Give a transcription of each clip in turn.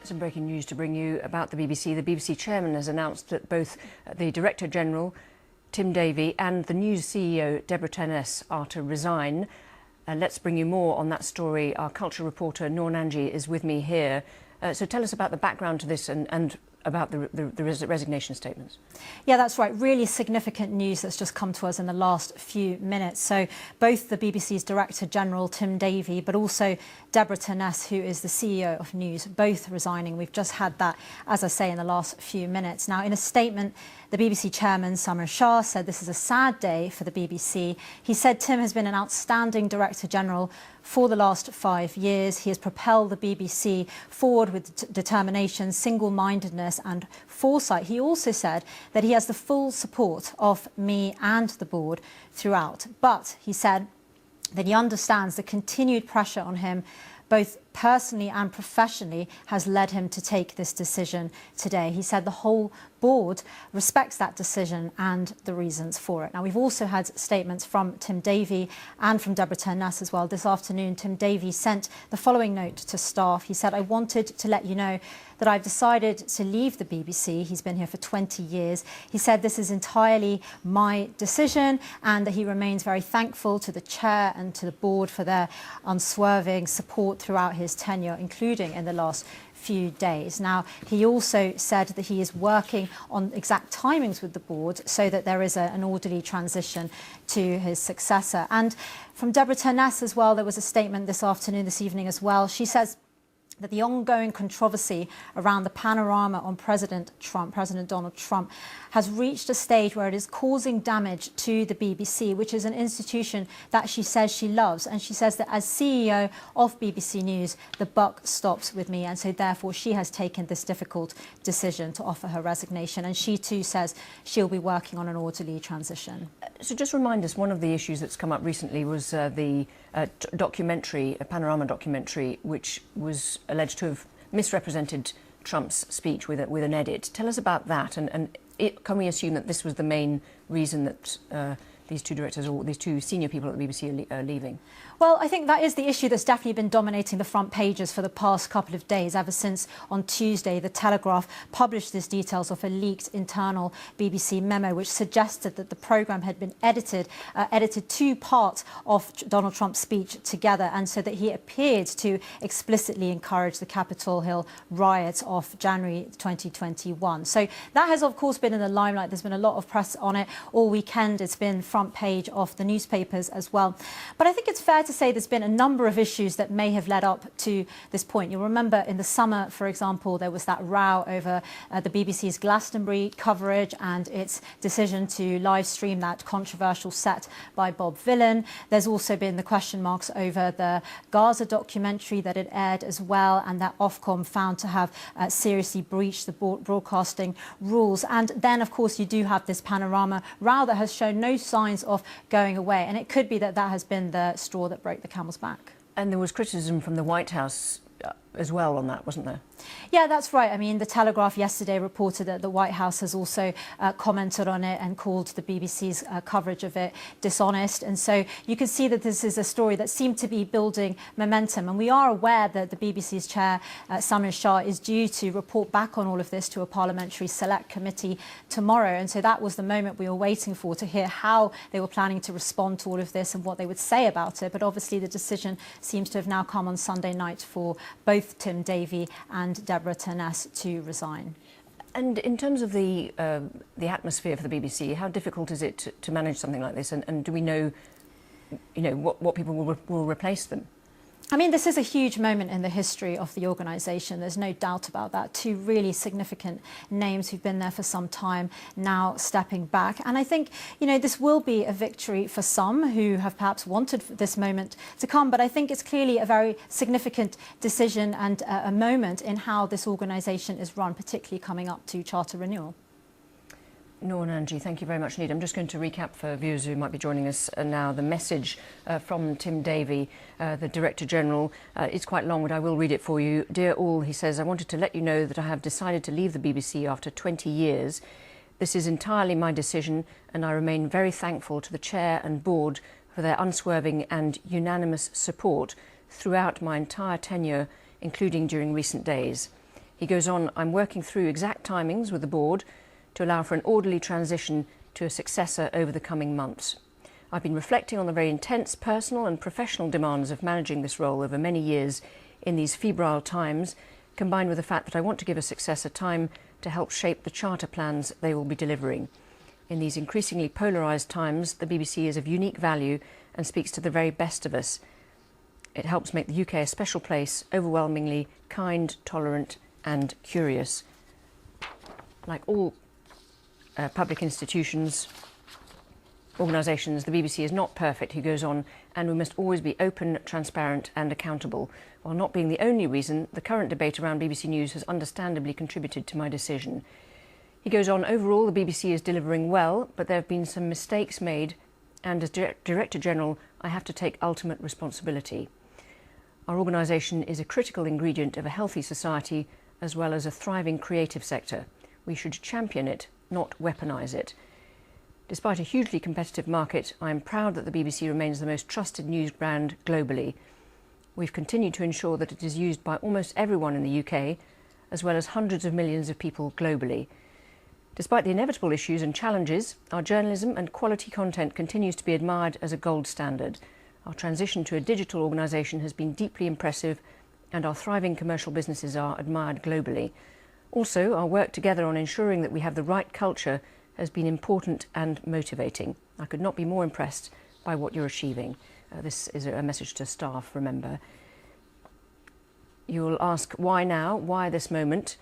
Some breaking news to bring you about the BBC. The BBC chairman has announced that both the Director General, Tim Davie, and the news CEO, Deborah Turness, are to resign. Let's bring you more on that story. Our culture reporter, Noor Nanji, is with me here. So tell us about the background to this and about the resignation statements. Yeah, that's right. Really significant news that's just come to us in the last few minutes. So both the BBC's Director General, Tim Davie, but also Deborah Turness, who is the CEO of News, both resigning. We've just had that, as I say, in the last few minutes. Now, in a statement, the BBC chairman, Samir Shah, said this is a sad day for the BBC. He said Tim has been an outstanding Director General for the last 5 years. He has propelled the BBC forward with determination, single-mindedness and foresight. He also said that he has the full support of me and the board throughout. But he said that he understands the continued pressure on him, both personally and professionally, has led him to take this decision today. He said the whole board respects that decision and the reasons for it. Now, we've also had statements from Tim Davie and from Deborah Turness as well. This afternoon, Tim Davie sent the following note to staff. He said, "I wanted to let you know that I've decided to leave the BBC. He's been here for 20 years. He said this is entirely my decision and that he remains very thankful to the chair and to the board for their unswerving support throughout his tenure, including in the last few days." Now, he also said that he is working on exact timings with the board so that there is an orderly transition to his successor. And from Deborah Turness as well, there was a statement this evening as well. She says that the ongoing controversy around the Panorama on President Donald Trump, has reached a stage where it is causing damage to the BBC, which is an institution that she says she loves. And she says that as CEO of BBC News, the buck stops with me. And so therefore she has taken this difficult decision to offer her resignation. And she too says she'll be working on an orderly transition. So just remind us, one of the issues that's come up recently was the documentary, a Panorama documentary, which was alleged to have misrepresented Trump's speech with an edit. Tell us about that, and can we assume that this was the main reason that these two directors, or these two senior people at the BBC, are leaving? Well, I think that is the issue that's definitely been dominating the front pages for the past couple of days, ever since on Tuesday the Telegraph published these details of a leaked internal BBC memo which suggested that the programme had been edited two parts of Donald Trump's speech together, and so that he appeared to explicitly encourage the Capitol Hill riots of January 2021. So that has, of course, been in the limelight. There's been a lot of press on it all weekend. It's been front page of the newspapers as well. But I think it's fair to say there's been a number of issues that may have led up to this point. You'll remember in the summer, for example, there was that row over the BBC's Glastonbury coverage and its decision to live stream that controversial set by Bob Vylan. There's also been the question marks over the Gaza documentary that it aired as well, and that Ofcom found to have seriously breached the broadcasting rules. And then, of course, you do have this Panorama row that has shown no signs of going away, and it could be that that has been the straw that broke the camel's back. And there was criticism from the White House as well on that, wasn't there? Yeah, that's right. I mean, the Telegraph yesterday reported that the White House has also commented on it and called the BBC's coverage of it dishonest. And so you can see that this is a story that seemed to be building momentum. And we are aware that the BBC's chair, Samir Shah, is due to report back on all of this to a parliamentary select committee tomorrow. And so that was the moment we were waiting for, to hear how they were planning to respond to all of this and what they would say about it. But obviously the decision seems to have now come on Sunday night for both Tim Davie and Deborah Turness to resign. And in terms of the atmosphere for the BBC, how difficult is it to manage something like this? And do we know, what people will replace them? I mean, this is a huge moment in the history of the organisation. There's no doubt about that. Two really significant names who've been there for some time now stepping back. And I think, this will be a victory for some who have perhaps wanted this moment to come. But I think it's clearly a very significant decision and a moment in how this organisation is run, particularly coming up to charter renewal. Noor Nanji, thank you very much indeed. I'm just going to recap for viewers who might be joining us now the message from Tim Davie, the Director General. It's quite long, but I will read it for you. Dear all, he says, I wanted to let you know that I have decided to leave the BBC after 20 years. This is entirely my decision, and I remain very thankful to the Chair and Board for their unswerving and unanimous support throughout my entire tenure, including during recent days. He goes on, I'm working through exact timings with the board to allow for an orderly transition to a successor over the coming months. I've been reflecting on the very intense personal and professional demands of managing this role over many years in these febrile times, combined with the fact that I want to give a successor time to help shape the charter plans they will be delivering. In these increasingly polarised times, the BBC is of unique value and speaks to the very best of us. It helps make the UK a special place, overwhelmingly kind, tolerant and curious. Like all public institutions, organisations, the BBC is not perfect, he goes on, and we must always be open, transparent and accountable. While not being the only reason, the current debate around BBC News has understandably contributed to my decision. He goes on, overall the BBC is delivering well, but there have been some mistakes made, and as Director General I have to take ultimate responsibility. Our organisation is a critical ingredient of a healthy society as well as a thriving creative sector. We should champion it, not weaponise it. Despite a hugely competitive market, I am proud that the BBC remains the most trusted news brand globally. We've continued to ensure that it is used by almost everyone in the UK, as well as hundreds of millions of people globally. Despite the inevitable issues and challenges, our journalism and quality content continues to be admired as a gold standard. Our transition to a digital organisation has been deeply impressive, and our thriving commercial businesses are admired globally. Also, our work together on ensuring that we have the right culture has been important and motivating. I could not be more impressed by what you're achieving. This is a message to staff, remember. You'll ask, why now? Why this moment?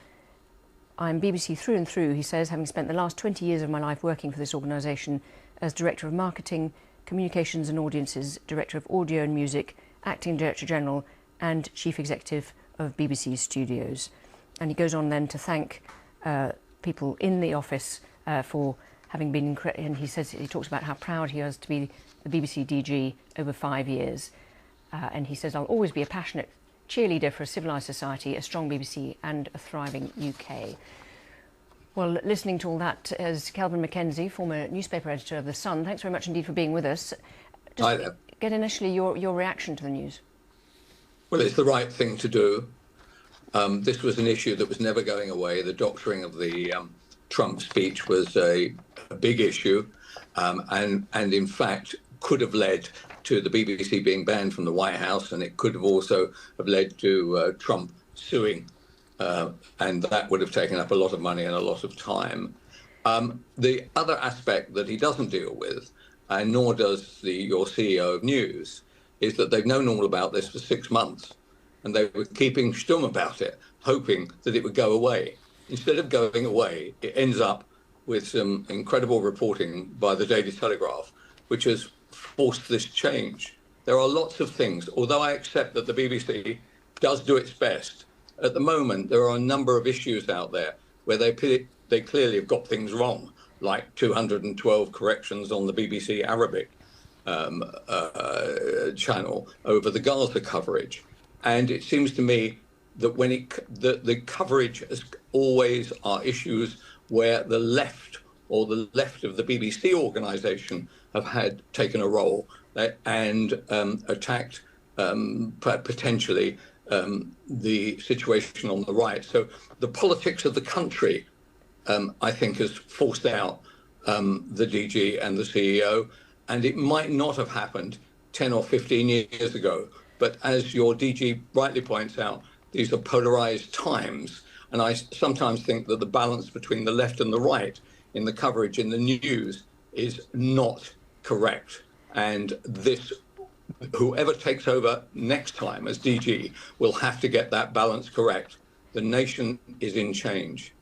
I'm BBC through and through, he says, having spent the last 20 years of my life working for this organisation as Director of Marketing, Communications and Audiences, Director of Audio and Music, Acting Director General and Chief Executive of BBC Studios. And he goes on then to thank people in the office for having been incredible. And he talks about how proud he is to be the BBC DG over 5 years. And he says, I'll always be a passionate cheerleader for a civilised society, a strong BBC and a thriving UK. Well, listening to all that is Kelvin Mackenzie, former newspaper editor of The Sun. Thanks very much indeed for being with us. Just get initially your reaction to the news. Well, it's the right thing to do. This was an issue that was never going away. The doctoring of the Trump speech was a big issue and in fact could have led to the BBC being banned from the White House, and it could have also have led to Trump suing, and that would have taken up a lot of money and a lot of time. The other aspect that he doesn't deal with, and nor does your CEO of News, is that they've known all about this for 6 months, and they were keeping stum about it, hoping that it would go away. Instead of going away, it ends up with some incredible reporting by the Daily Telegraph, which has forced this change. There are lots of things, although I accept that the BBC does do its best. At the moment, there are a number of issues out there where they clearly have got things wrong, like 212 corrections on the BBC Arabic channel over the Gaza coverage. And it seems to me that the coverage is always are issues where the left or the left of the BBC organisation have had taken a role and attacked potentially the situation on the right. So the politics of the country, I think, has forced out the DG and the CEO, and it might not have happened 10 or 15 years ago. But as your DG rightly points out, these are polarised times. And I sometimes think that the balance between the left and the right in the coverage in the news is not correct. And whoever takes over next time as DG will have to get that balance correct. The nation is in change.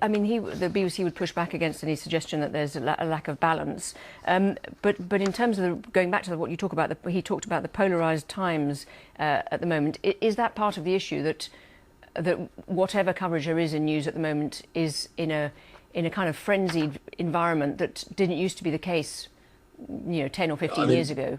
I mean, the BBC would push back against any suggestion that there's a lack of balance. But in terms of going back to what you talk about, he talked about the polarised times at the moment. Is that part of the issue that whatever coverage there is in news at the moment is in a kind of frenzied environment that didn't used to be the case, 10 or 15 years ago?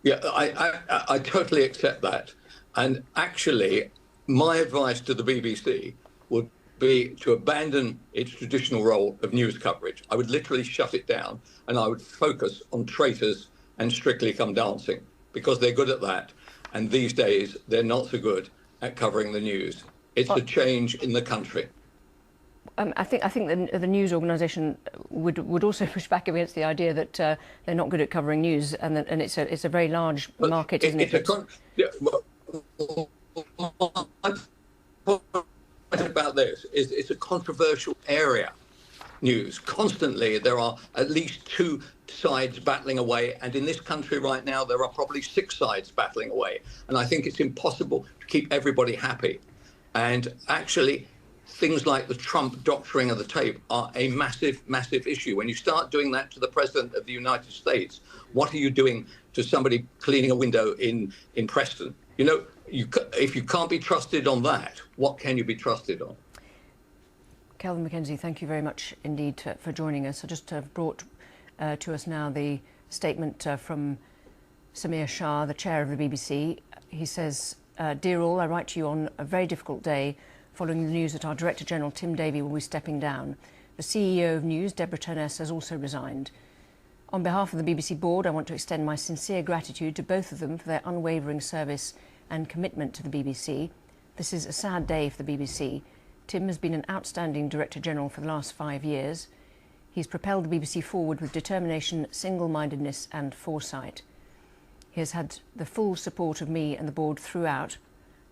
Yeah, I totally accept that. And actually, my advice to the BBC would be to abandon its traditional role of news coverage. I would literally shut it down, and I would focus on traitors and Strictly Come Dancing, because they're good at that. And these days, they're not so good at covering the news. It's a change in the country. I think the news organisation would also push back against the idea that they're not good at covering news, and it's a very large market, isn't it? About this is it's a controversial area. News constantly, there are at least two sides battling away, and in this country right now there are probably 6 sides battling away, and I think it's impossible to keep everybody happy. And actually, things like the Trump doctoring of the tape are a massive issue. When you start doing that to the President of the United States, what are you doing to somebody cleaning a window in Preston? You know, if you can't be trusted on that, what can you be trusted on? Kelvin Mackenzie, thank you very much indeed for joining us. I just brought to us now the statement from Samir Shah, the chair of the BBC. He says, "Dear all, I write to you on a very difficult day following the news that our Director General Tim Davie will be stepping down. The CEO of News, Deborah Turness, has also resigned. On behalf of the BBC board, I want to extend my sincere gratitude to both of them for their unwavering service and commitment to the BBC. This is a sad day for the BBC. Tim has been an outstanding Director General for the last 5 years. He's propelled the BBC forward with determination, single-mindedness and foresight. He has had the full support of me and the board throughout.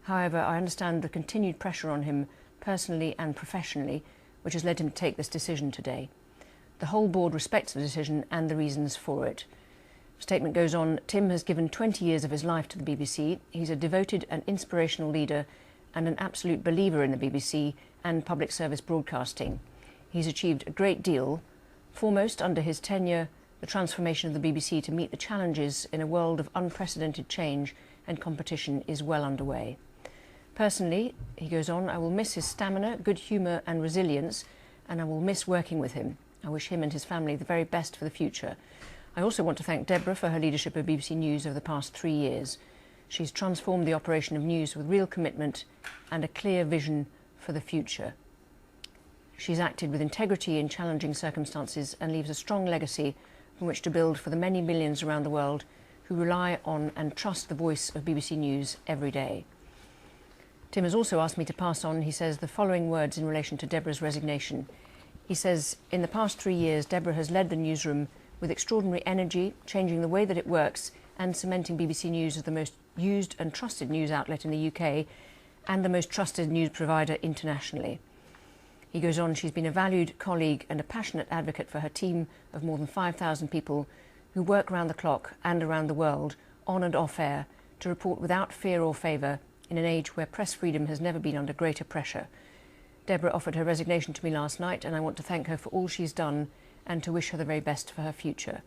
However, I understand the continued pressure on him personally and professionally, which has led him to take this decision today. The whole board respects the decision and the reasons for it." The statement goes on, "Tim has given 20 years of his life to the BBC. He's a devoted and inspirational leader and an absolute believer in the BBC and public service broadcasting. He's achieved a great deal. Foremost, under his tenure, the transformation of the BBC to meet the challenges in a world of unprecedented change and competition is well underway. Personally," he goes on, "I will miss his stamina, good humour and resilience, and I will miss working with him. I wish him and his family the very best for the future. I also want to thank Deborah for her leadership of BBC News over the past 3 years. She's transformed the operation of news with real commitment and a clear vision for the future. She's acted with integrity in challenging circumstances and leaves a strong legacy from which to build for the many millions around the world who rely on and trust the voice of BBC News every day." Tim has also asked me to pass on, he says, the following words in relation to Deborah's resignation. He says, "In the past 3 years, Deborah has led the newsroom with extraordinary energy, changing the way that it works and cementing BBC News as the most used and trusted news outlet in the UK and the most trusted news provider internationally." He goes on, "She's been a valued colleague and a passionate advocate for her team of more than 5,000 people who work around the clock and around the world, on and off air, to report without fear or favour in an age where press freedom has never been under greater pressure. Deborah offered her resignation to me last night, and I want to thank her for all she's done and to wish her the very best for her future."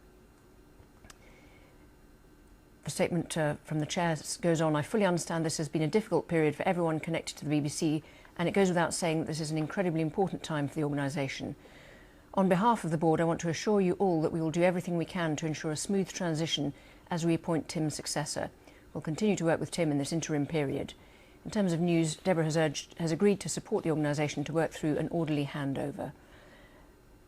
The statement from the chair goes on, "I fully understand this has been a difficult period for everyone connected to the BBC, and it goes without saying that this is an incredibly important time for the organisation. On behalf of the board, I want to assure you all that we will do everything we can to ensure a smooth transition as we appoint Tim's successor. We'll continue to work with Tim in this interim period. In terms of news, Deborah has agreed to support the organisation to work through an orderly handover."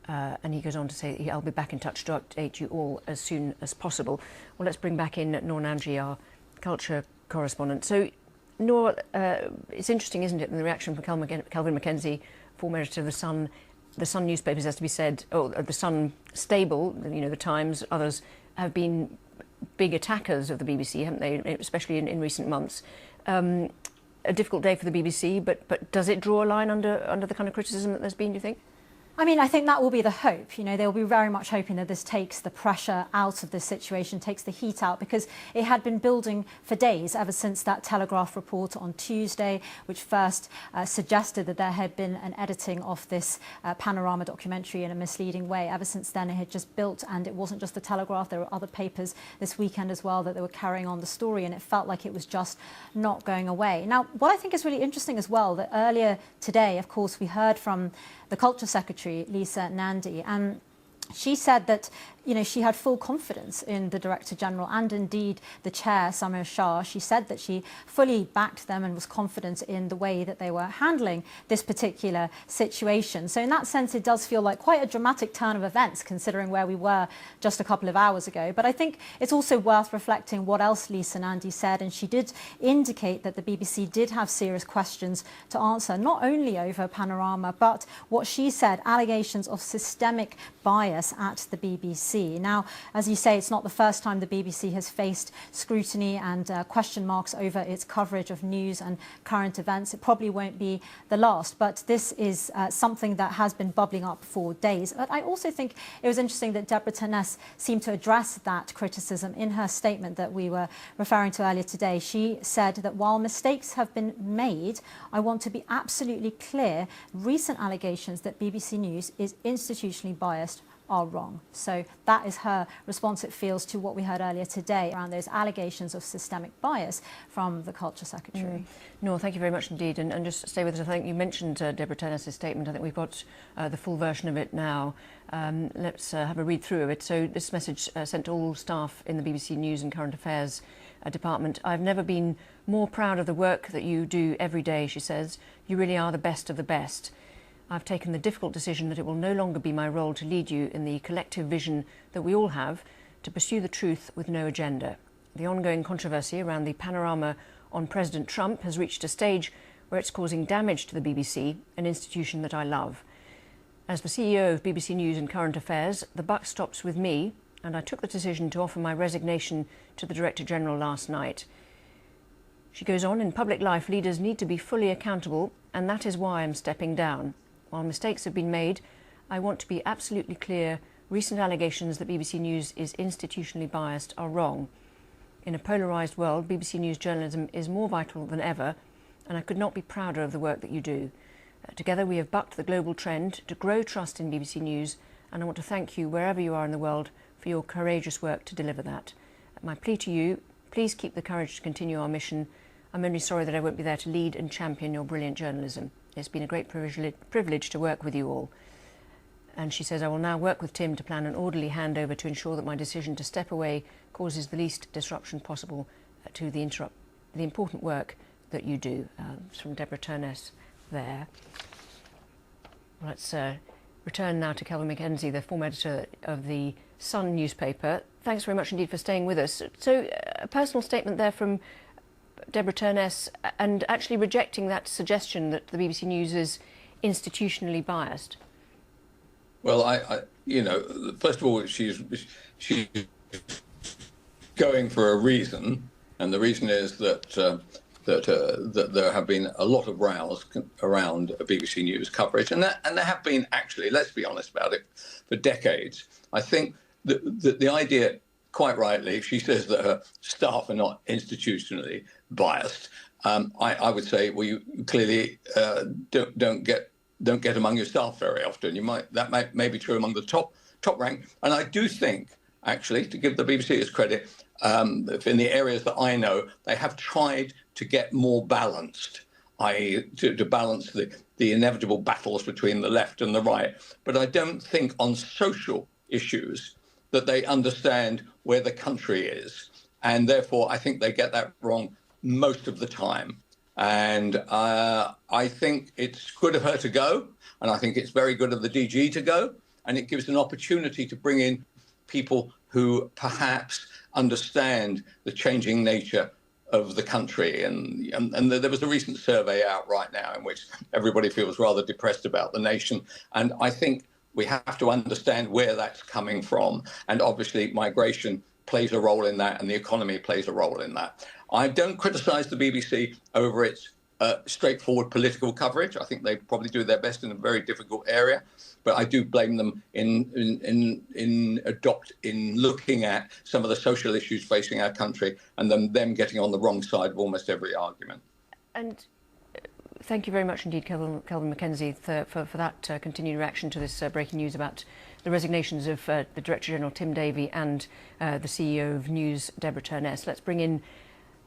And he goes on to say, "I'll be back in touch to update you all as soon as possible." Well, let's bring back in Noor Nanji, our culture correspondent. So, Noor, it's interesting, isn't it, in the reaction from Kelvin Mackenzie, former editor of The Sun. The Sun newspapers, as to be said, the Sun stable, you know, the Times, others have been big attackers of the BBC, haven't they, especially in recent months. A difficult day for the BBC, but does it draw a line under the kind of criticism that there's been, do you think? I mean, I think that will be the hope. You know, they'll be very much hoping that this takes the pressure out of this situation, takes the heat out, because it had been building for days ever since that Telegraph report on Tuesday, which first suggested that there had been an editing of this Panorama documentary in a misleading way. Ever since then, it had just built, and it wasn't just the Telegraph. There were other papers this weekend as well that they were carrying on the story, and it felt like it was just not going away. Now, what I think is really interesting as well, that earlier today, of course, we heard from the Culture Secretary, Lisa Nandy, and she said that, she had full confidence in the Director General and indeed the Chair, Samir Shah. She said that she fully backed them and was confident in the way that they were handling this particular situation. So in that sense, it does feel like quite a dramatic turn of events considering where we were just a couple of hours ago. But I think it's also worth reflecting what else Lisa Nandy said, and she did indicate that the BBC did have serious questions to answer, not only over Panorama, but what she said, allegations of systemic bias at the BBC. Now, as you say, it's not the first time the BBC has faced scrutiny and question marks over its coverage of news and current events. It probably won't be the last, but this is something that has been bubbling up for days. But I also think it was interesting that Deborah Turness seemed to address that criticism in her statement that we were referring to earlier today. She said that while mistakes have been made, I want to be absolutely clear, recent allegations that BBC News is institutionally biased are wrong. So that is her response, it feels, to what we heard earlier today around those allegations of systemic bias from the Culture Secretary. No, thank you very much indeed. And just stay with us. I think you mentioned Deborah Turness's statement. I think we've got the full version of it now. Let's have a read through of it. So this message sent to all staff in the BBC News and Current Affairs department. I've never been more proud of the work that you do every day, she says. You really are the best of the best. I've taken the difficult decision that it will no longer be my role to lead you in the collective vision that we all have to pursue the truth with no agenda. The ongoing controversy around the Panorama on President Trump has reached a stage where it's causing damage to the BBC, an institution that I love. As the CEO of BBC News and Current Affairs, the buck stops with me, and I took the decision to offer my resignation to the Director General last night. She goes on, in public life, leaders need to be fully accountable, and that is why I'm stepping down. While mistakes have been made, I want to be absolutely clear, recent allegations that BBC News is institutionally biased are wrong. In a polarised world, BBC News journalism is more vital than ever, and I could not be prouder of the work that you do. Together we have bucked the global trend to grow trust in BBC News, and I want to thank you, wherever you are in the world, for your courageous work to deliver that. My plea to you, please keep the courage to continue our mission. I'm only sorry that I won't be there to lead and champion your brilliant journalism. It's been a great privilege to work with you all. And she says, I will now work with Tim to plan an orderly handover to ensure that my decision to step away causes the least disruption possible to the important work that you do. It's from Deborah Turness there. Let's return now to Kelvin Mackenzie, the former editor of the Sun newspaper. Thanks very much indeed for staying with us. So a personal statement there from Deborah Turness, and actually rejecting that suggestion that the BBC News is institutionally biased. Well, I first of all, she's going for a reason, and the reason is that that there have been a lot of rows around BBC News coverage, and there have been, actually, let's be honest about it, for decades. I think the idea, quite rightly, she says that her staff are not institutionally biased. I would say, well, you clearly don't get among your staff very often. That may be true among the top rank. And I do think, actually, to give the BBC its credit, in the areas that I know, they have tried to get more balanced, i.e. to balance the inevitable battles between the left and the right. But I don't think on social issues that they understand where the country is. And therefore, I think they get that wrong most of the time. And I think it's good of her to go. And I think it's very good of the DG to go. And it gives an opportunity to bring in people who perhaps understand the changing nature of the country. And there was a recent survey out right now in which everybody feels rather depressed about the nation. And I think we have to understand where that's coming from. And obviously migration plays a role in that, and the economy plays a role in that. I don't criticise the BBC over its straightforward political coverage. I think they probably do their best in a very difficult area, but I do blame them in looking at some of the social issues facing our country, and them getting on the wrong side of almost every argument. And thank you very much indeed, Kelvin Mackenzie, for that continued reaction to this breaking news about the resignations of the Director General Tim Davie and the CEO of News, Deborah Turness. Let's bring in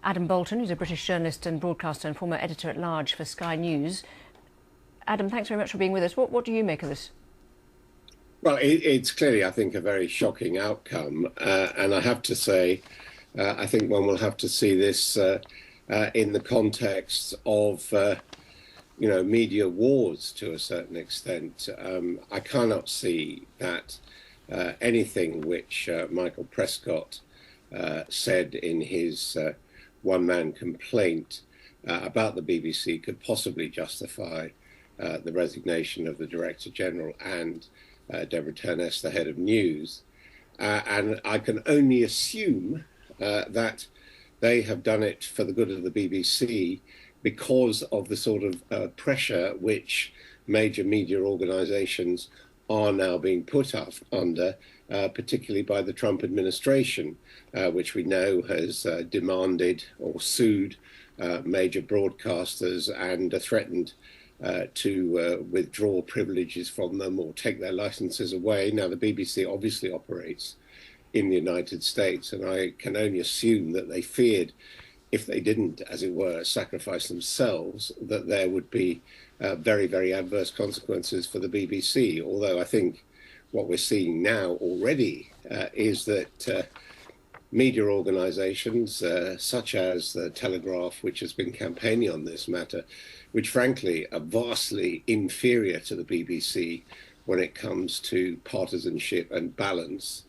Adam Bolton, who's a British journalist and broadcaster and former editor-at-large for Sky News. Adam, thanks very much for being with us. What do you make of this? Well, it's clearly, I think, a very shocking outcome. And I have to say, I think one will have to see this in the context of, media wars to a certain extent. I cannot see that anything which Michael Prescott said in his one-man complaint about the BBC could possibly justify the resignation of the Director General and Deborah Turness, the head of news. And I can only assume that they have done it for the good of the BBC because of the sort of pressure which major media organizations are now being put up under, particularly by the Trump administration, which we know has demanded or sued major broadcasters and threatened to withdraw privileges from them or take their licenses away. Now, the BBC obviously operates in the United States, and I can only assume that they feared if they didn't, as it were, sacrifice themselves, that there would be very, very adverse consequences for the BBC. Although I think what we're seeing now already is that media organizations such as the Telegraph, which has been campaigning on this matter, which frankly are vastly inferior to the BBC when it comes to partisanship and balance,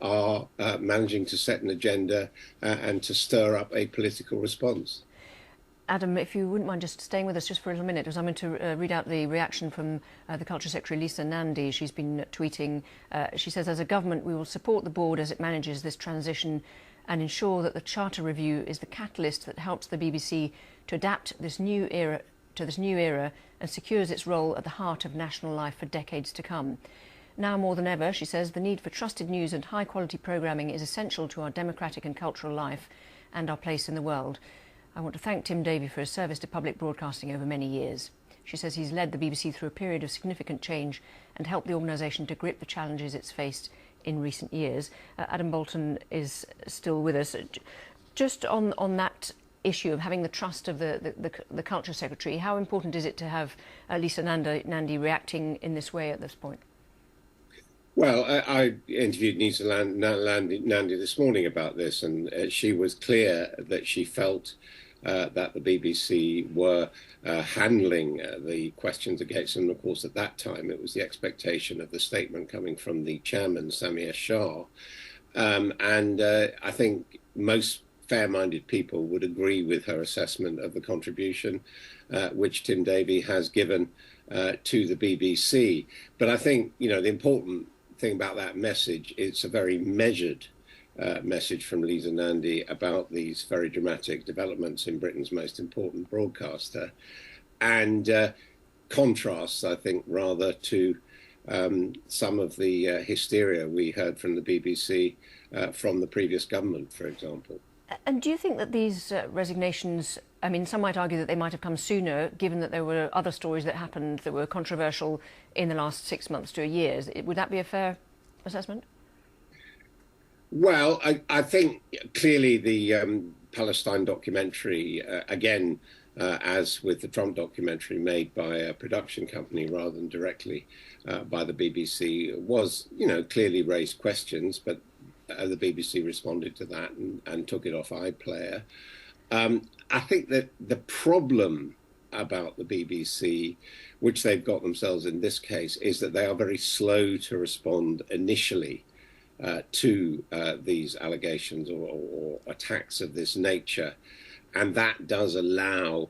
are managing to set an agenda and to stir up a political response. Adam, if you wouldn't mind just staying with us just for a little minute, because I'm going to read out the reaction from the Culture Secretary, Lisa Nandy. She's been tweeting. She says, as a government, we will support the board as it manages this transition and ensure that the Charter Review is the catalyst that helps the BBC to adapt to this new era and secures its role at the heart of national life for decades to come. Now more than ever, she says, the need for trusted news and high-quality programming is essential to our democratic and cultural life and our place in the world. I want to thank Tim Davie for his service to public broadcasting over many years. She says he's led the BBC through a period of significant change and helped the organisation to grip the challenges it's faced in recent years. Adam Bolton is still with us. Just on that issue of having the trust of the Culture Secretary, how important is it to have Lisa Nandy reacting in this way at this point? Well, I interviewed Lisa Nandy this morning about this, and she was clear that she felt that the BBC were handling the questions against them. Of course, at that time, it was the expectation of the statement coming from the chairman, Samir Shah. And I think most fair-minded people would agree with her assessment of the contribution which Tim Davie has given to the BBC. But I think, the important thing about that message, it's a very measured message from Lisa Nandy about these very dramatic developments in Britain's most important broadcaster, and contrasts, I think, rather to some of the hysteria we heard from the BBC from the previous government, for example. And do you think that these resignations, some might argue that they might have come sooner, given that there were other stories that happened that were controversial in the last 6 months to a year? Would that be a fair assessment? Well, I think clearly the Palestine documentary, again, as with the Trump documentary made by a production company rather than directly by the BBC, was, clearly raised questions, but the BBC responded to that and took it off iPlayer. I think that the problem about the BBC, which they've got themselves in this case, is that they are very slow to respond initially to these allegations or attacks of this nature. And that does allow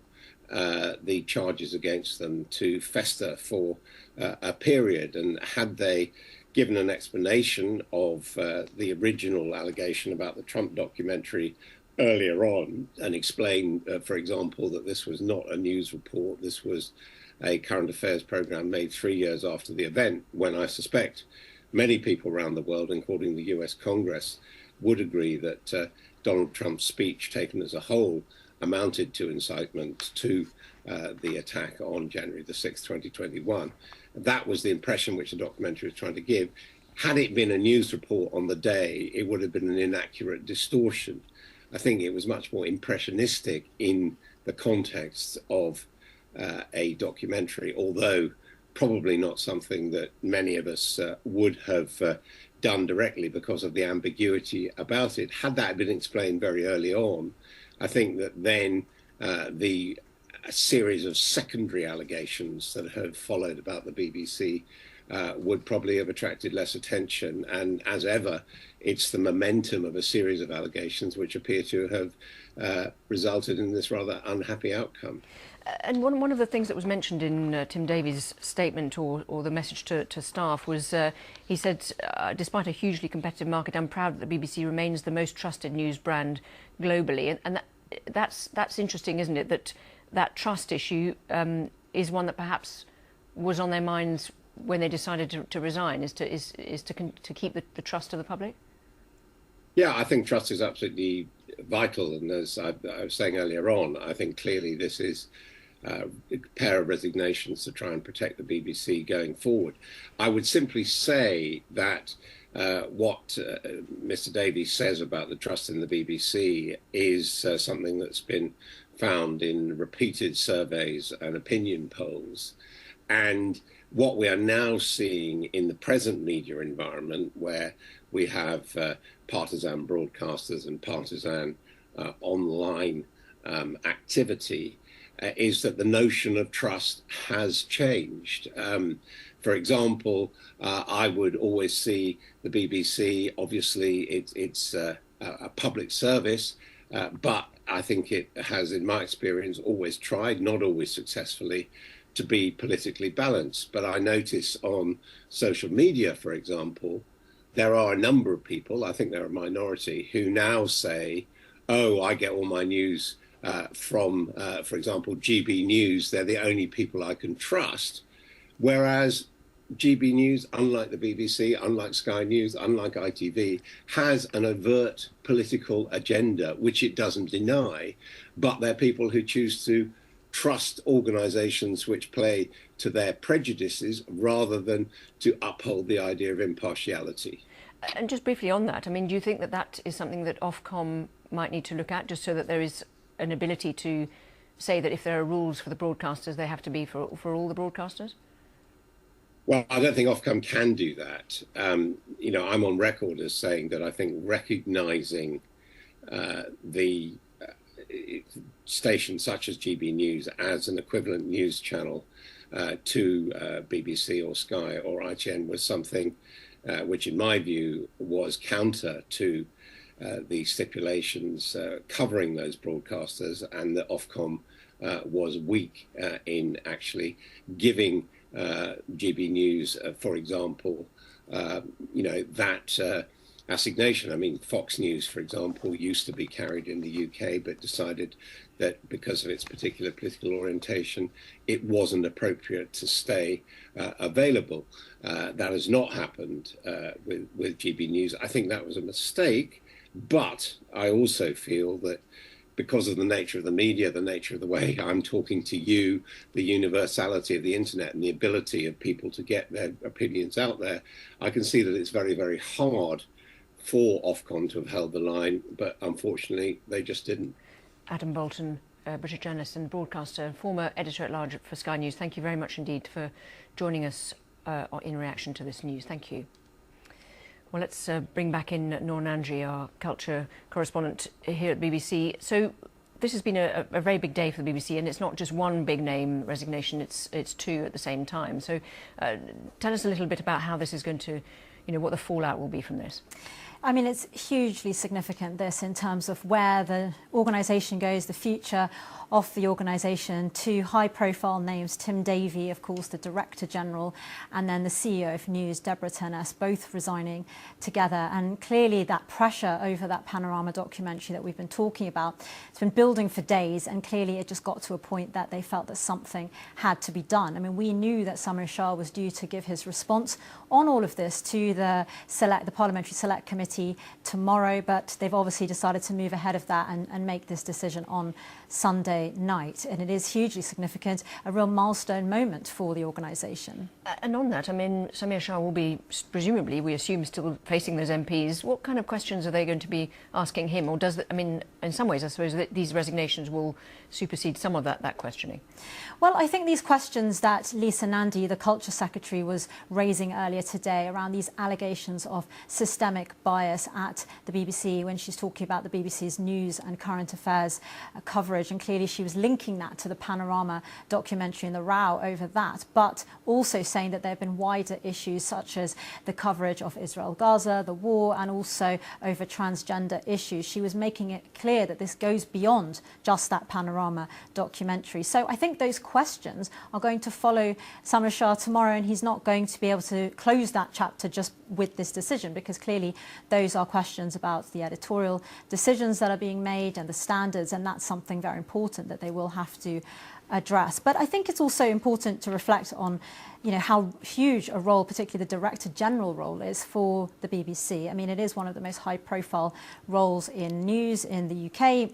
the charges against them to fester for a period. And had they given an explanation of the original allegation about the Trump documentary earlier on and explained, for example, that this was not a news report, this was a current affairs program made 3 years after the event, when I suspect many people around the world, including the US Congress, would agree that Donald Trump's speech taken as a whole amounted to incitement to the attack on January the 6th, 2021. That was the impression which the documentary was trying to give. Had it been a news report on the day, it would have been an inaccurate distortion. I think it was much more impressionistic in the context of a documentary, although probably not something that many of us would have done directly because of the ambiguity about it. Had that been explained very early on, I think that then the series of secondary allegations that have followed about the BBC would probably have attracted less attention. And as ever, it's the momentum of a series of allegations which appear to have resulted in this rather unhappy outcome. And one of the things that was mentioned in Tim Davie's statement or the message to staff was he said, despite a hugely competitive market, I'm proud that the BBC remains the most trusted news brand globally. And that's interesting, isn't it? That trust issue is one that perhaps was on their minds when they decided to resign, is to keep the trust of the public? Yeah, I think trust is absolutely vital. And as I was saying earlier on, I think clearly this is a pair of resignations to try and protect the BBC going forward. I would simply say that what Mr. Davie says about the trust in the BBC is something that's been found in repeated surveys and opinion polls. And what we are now seeing in the present media environment, where we have partisan broadcasters and partisan online activity, is that the notion of trust has changed. For example, I would always see the BBC, obviously it's a public service, but I think it has, in my experience, always tried, not always successfully, to be politically balanced. But I notice on social media, for example, there are a number of people, I think they're a minority, who now say, oh, I get all my news from, for example, GB News. They're the only people I can trust. Whereas GB News, unlike the BBC, unlike Sky News, unlike ITV, has an overt political agenda, which it doesn't deny. But they're people who choose to trust organisations which play to their prejudices rather than to uphold the idea of impartiality. And just briefly on that, I mean, do you think that is something that Ofcom might need to look at, just so that there is an ability to say that if there are rules for the broadcasters, they have to be for all the broadcasters? Well, I don't think Ofcom can do that. You know, I'm on record as saying that I think recognising the stations such as GB News as an equivalent news channel to BBC or Sky or ITN was something which, in my view, was counter to the stipulations covering those broadcasters, and that Ofcom was weak in actually giving GB News, for example, you know, that assignation. I mean, Fox News, for example, used to be carried in the UK, but decided that because of its particular political orientation, it wasn't appropriate to stay available. That has not happened with GB News. I think that was a mistake, but I also feel that because of the nature of the media, the nature of the way I'm talking to you, the universality of the internet and the ability of people to get their opinions out there, I can see that it's very, very hard for Ofcom to have held the line, but unfortunately they just didn't. Adam Bolton, British journalist and broadcaster and former editor-at-large for Sky News, thank you very much indeed for joining us in reaction to this news. Thank you. Well, let's bring back in Noor Nanji, our culture correspondent here at BBC. So this has been a very big day for the BBC, and it's not just one big name resignation, it's two at the same time. So tell us a little bit about how this is going to, you know, what the fallout will be from this. I mean, it's hugely significant, this, in terms of where the organisation goes, the future of the organisation. Two high-profile names, Tim Davie, of course, the Director General, and then the CEO of News, Deborah Turness, both resigning together. And clearly that pressure over that Panorama documentary that we've been talking about, it's been building for days, and clearly it just got to a point that they felt that something had to be done. I mean, we knew that Samir Shah was due to give his response on all of this to the Parliamentary Select Committee tomorrow, but they've obviously decided to move ahead of that and make this decision on Sunday night. And it is hugely significant, a real milestone moment for the organisation. And on that, I mean, Samir Shah will be, presumably, we assume, still facing those MPs. What kind of questions are they going to be asking him? Or does, I mean, in some ways, I suppose that these resignations will supersede some of that questioning. Well, I think these questions that Lisa Nandy, the Culture Secretary, was raising earlier today around these allegations of systemic bias at the BBC when she's talking about the BBC's news and current affairs coverage. And clearly she was linking that to the Panorama documentary and the row over that, but also saying that there have been wider issues such as the coverage of Israel-Gaza, the war, and also over transgender issues. She was making it clear that this goes beyond just that Panorama documentary. So I think those questions are going to follow Samir Shah tomorrow, and he's not going to be able to close that chapter just with this decision, because clearly those are questions about the editorial decisions that are being made and the standards, and that's something very important that they will have to address. But I think it's also important to reflect on, you know, how huge a role, particularly the Director General role, is for the BBC. I mean, it is one of the most high-profile roles in news in the UK,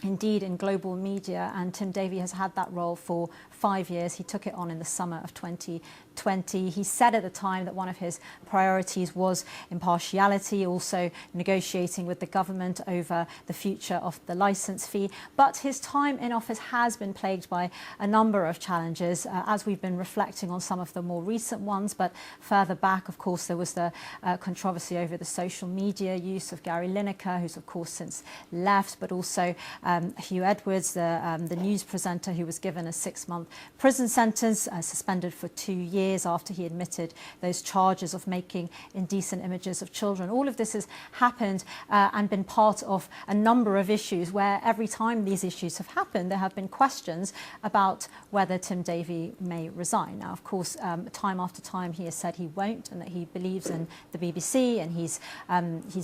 indeed in global media, and Tim Davie has had that role for 5 years. He took it on in the summer of 2020. He said at the time that one of his priorities was impartiality, also negotiating with the government over the future of the licence fee. But his time in office has been plagued by a number of challenges, as we've been reflecting on some of the more recent ones. But further back, of course, there was the controversy over the social media use of Gary Lineker, who's of course since left, but also Hugh Edwards, the news presenter, who was given a 6-month prison sentence, suspended for 2 years after he admitted those charges of making indecent images of children. All of this has happened and been part of a number of issues where every time these issues have happened, there have been questions about whether Tim Davie may resign. Now, of course, time after time he has said he won't, and that he believes in the BBC, and he's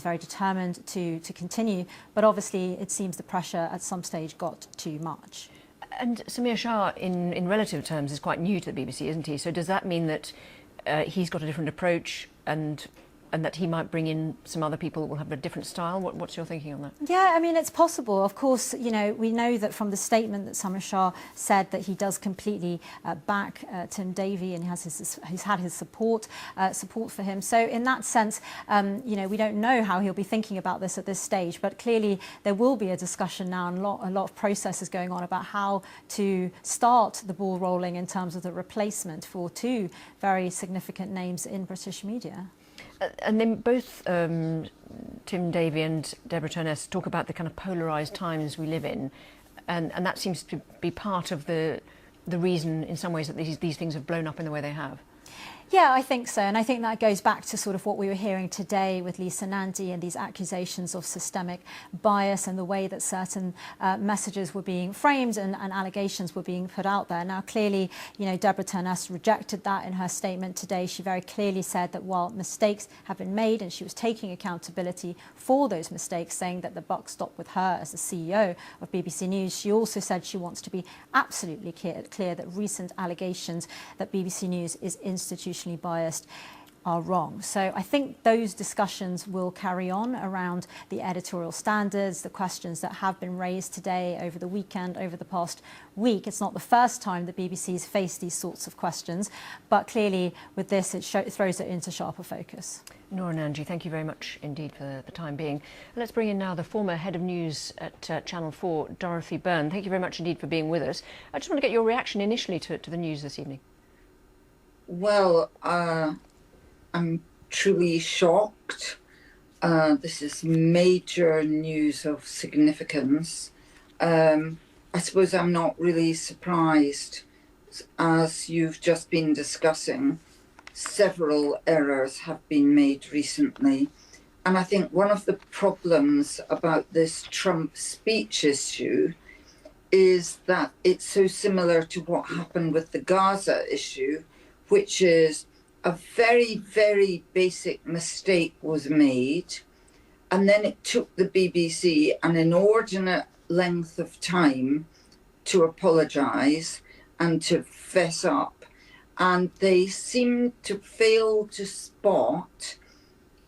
very determined to continue. But obviously it seems the pressure at some stage got too much. And Samir Shah, in relative terms, is quite new to the BBC, isn't he? So does that mean that he's got a different approach, and that he might bring in some other people that will have a different style? What's your thinking on that? Yeah, I mean, it's possible. Of course, you know, we know that from the statement that Samir Shah said that he does completely back Tim Davie, and he's had his support for him. So in that sense, you know, we don't know how he'll be thinking about this at this stage, but clearly there will be a discussion now and a lot of processes going on about how to start the ball rolling in terms of the replacement for two very significant names in British media. And then both Tim Davie and Deborah Turness talk about the kind of polarised times we live in, and that seems to be part of the reason, in some ways, that these things have blown up in the way they have. Yeah, I think so. And I think that goes back to sort of what we were hearing today with Lisa Nandy and these accusations of systemic bias and the way that certain messages were being framed and allegations were being put out there. Now, clearly, you know, Deborah Turness rejected that in her statement today. She very clearly said that while mistakes have been made, and she was taking accountability for those mistakes, saying that the buck stopped with her as the CEO of BBC News, she also said she wants to be absolutely clear that recent allegations that BBC News is institutionally biased are wrong. So I think those discussions will carry on around the editorial standards, the questions that have been raised today, over the weekend, over the past week. It's not the first time the BBC's faced these sorts of questions, but clearly with this it throws it into sharper focus. Nora Nanji, thank you very much indeed for the time being. Let's bring in now the former head of news at Channel 4, Dorothy Byrne. Thank you very much indeed for being with us. I just want to get your reaction initially to the news this evening. Well, I'm truly shocked. This is major news of significance. I suppose I'm not really surprised. As you've just been discussing, several errors have been made recently. And I think one of the problems about this Trump speech issue is that it's so similar to what happened with the Gaza issue, which is a very, very basic mistake was made, and then it took the BBC an inordinate length of time to apologise and to fess up, and they seem to fail to spot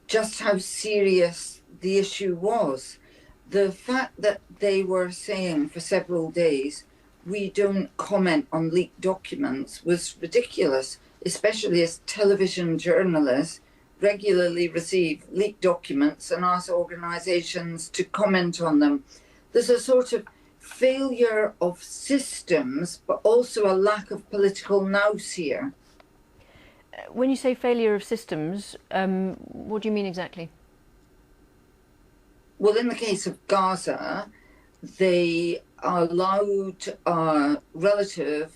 just how serious the issue was. the fact that they were saying for several days, we don't comment on leaked documents, was ridiculous, especially as television journalists regularly receive leaked documents and ask organisations to comment on them. There's a sort of failure of systems, but also a lack of political nous here. When you say failure of systems, what do you mean exactly? Well, in the case of Gaza, they allowed a relative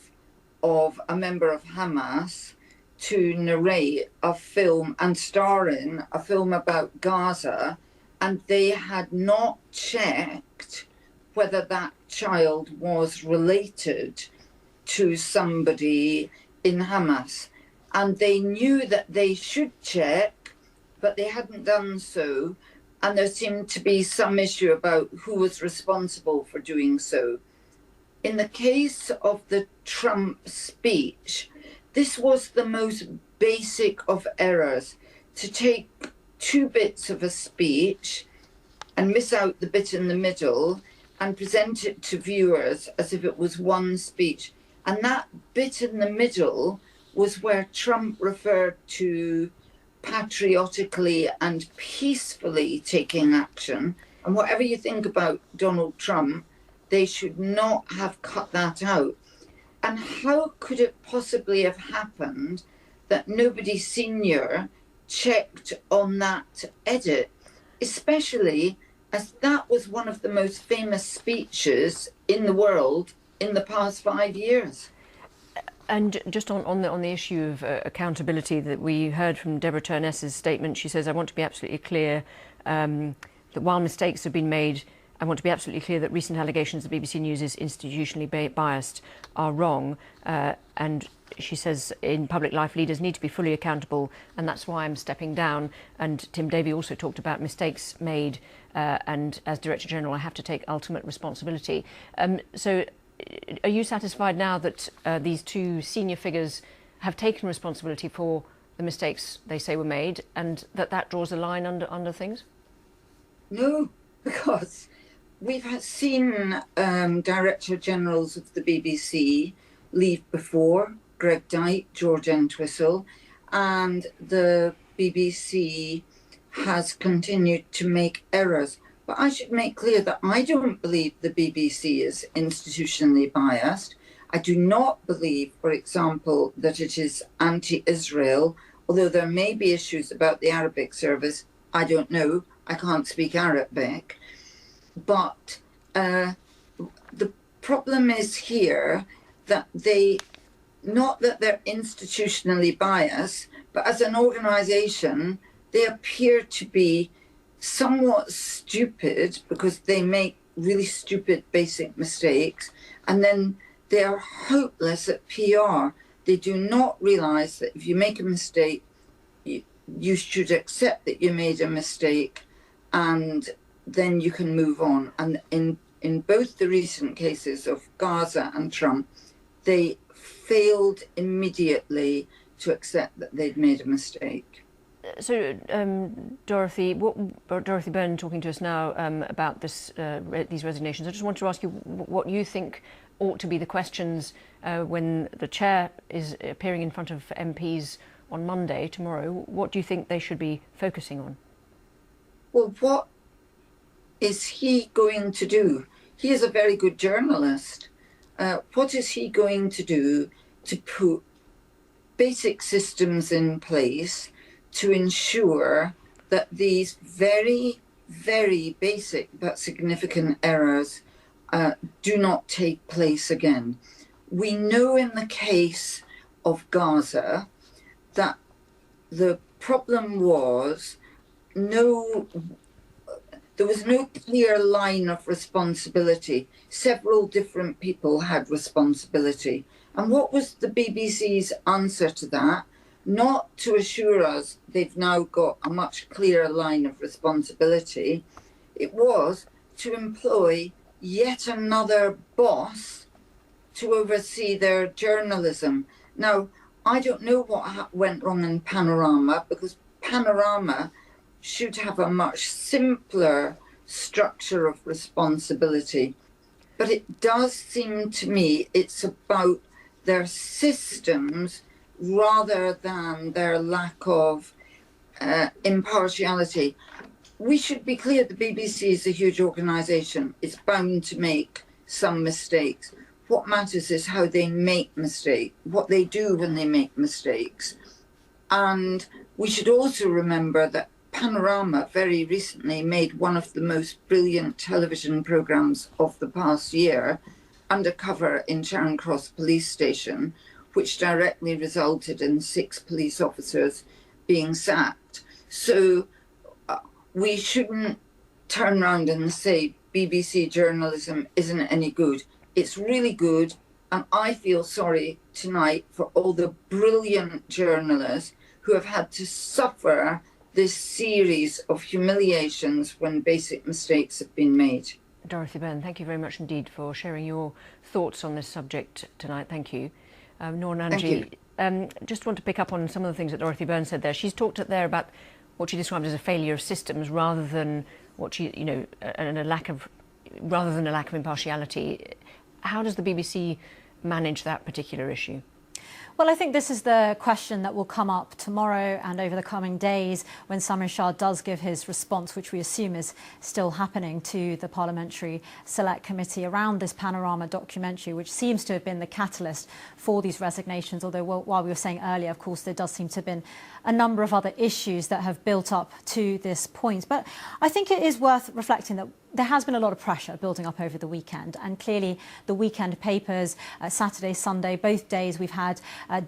of a member of Hamas to narrate a film and star in a film about Gaza, and they had not checked whether that child was related to somebody in Hamas. And they knew that they should check, but they hadn't done so. And there seemed to be some issue about who was responsible for doing so. In the case of the Trump speech, this was the most basic of errors, to take two bits of a speech and miss out the bit in the middle and present it to viewers as if it was one speech. And that bit in the middle was where Trump referred to patriotically and peacefully taking action. And whatever you think about Donald Trump, they should not have cut that out. And how could it possibly have happened that nobody senior checked on that edit, especially as that was one of the most famous speeches in the world in the past 5 years? And just on the issue of accountability that we heard from Deborah Turness's statement, she says, I want to be absolutely clear that while mistakes have been made, I want to be absolutely clear that recent allegations that BBC News is institutionally biased are wrong. And she says in public life, leaders need to be fully accountable, and that's why I'm stepping down. And Tim Davie also talked about mistakes made, and as Director General, I have to take ultimate responsibility. So are you satisfied now that these two senior figures have taken responsibility for the mistakes they say were made, and that draws a line under things? No, because we've seen Director Generals of the BBC leave before, Greg Dyke, George Entwistle, and the BBC has continued to make errors. But I should make clear that I don't believe the BBC is institutionally biased. I do not believe, for example, that it is anti-Israel, although there may be issues about the Arabic service. I don't know. I can't speak Arabic. But the problem is here that not that they're institutionally biased, but as an organisation, they appear to be somewhat stupid because they make really stupid basic mistakes, and then they are hopeless at PR. They do not realise that if you make a mistake, you should accept that you made a mistake, and then you can move on. And in both the recent cases of Gaza and Trump, they failed immediately to accept that they'd made a mistake. So, Dorothy Byrne talking to us now about these resignations. I just want to ask you what you think ought to be the questions when the chair is appearing in front of MPs on Monday, tomorrow. What do you think they should be focusing on? Well, what is he going to do? He is a very good journalist. What is he going to do to put basic systems in place to ensure that these very, very basic but significant errors do not take place again? We know in the case of Gaza that the problem was there was no clear line of responsibility. Several different people had responsibility. And what was the BBC's answer to that? Not to assure us they've now got a much clearer line of responsibility. It was to employ yet another boss to oversee their journalism. Now, I don't know what went wrong in Panorama, because Panorama should have a much simpler structure of responsibility. But it does seem to me it's about their systems rather than their lack of impartiality. We should be clear, the BBC is a huge organisation. It's bound to make some mistakes. What matters is how they make mistakes, what they do when they make mistakes. And we should also remember that Panorama very recently made one of the most brilliant television programmes of the past year, Undercover in Charing Cross Police Station, which directly resulted in 6 police officers being sacked. So we shouldn't turn around and say BBC journalism isn't any good. It's really good, and I feel sorry tonight for all the brilliant journalists who have had to suffer this series of humiliations when basic mistakes have been made. Dorothy Byrne, thank you very much indeed for sharing your thoughts on this subject tonight. Thank you. Noor Nanji, just want to pick up on some of the things that Dorothy Byrne said there. She's talked there about what she described as a failure of systems rather than what she, and a lack of impartiality. How does the BBC manage that particular issue? Well, I think this is the question that will come up tomorrow and over the coming days when Samir Shah does give his response, which we assume is still happening, to the Parliamentary Select Committee around this Panorama documentary, which seems to have been the catalyst for these resignations. Although, while we were saying earlier, of course, there does seem to have been a number of other issues that have built up to this point. But I think it is worth reflecting that there has been a lot of pressure building up over the weekend, and clearly the weekend papers, Saturday, Sunday, both days we've had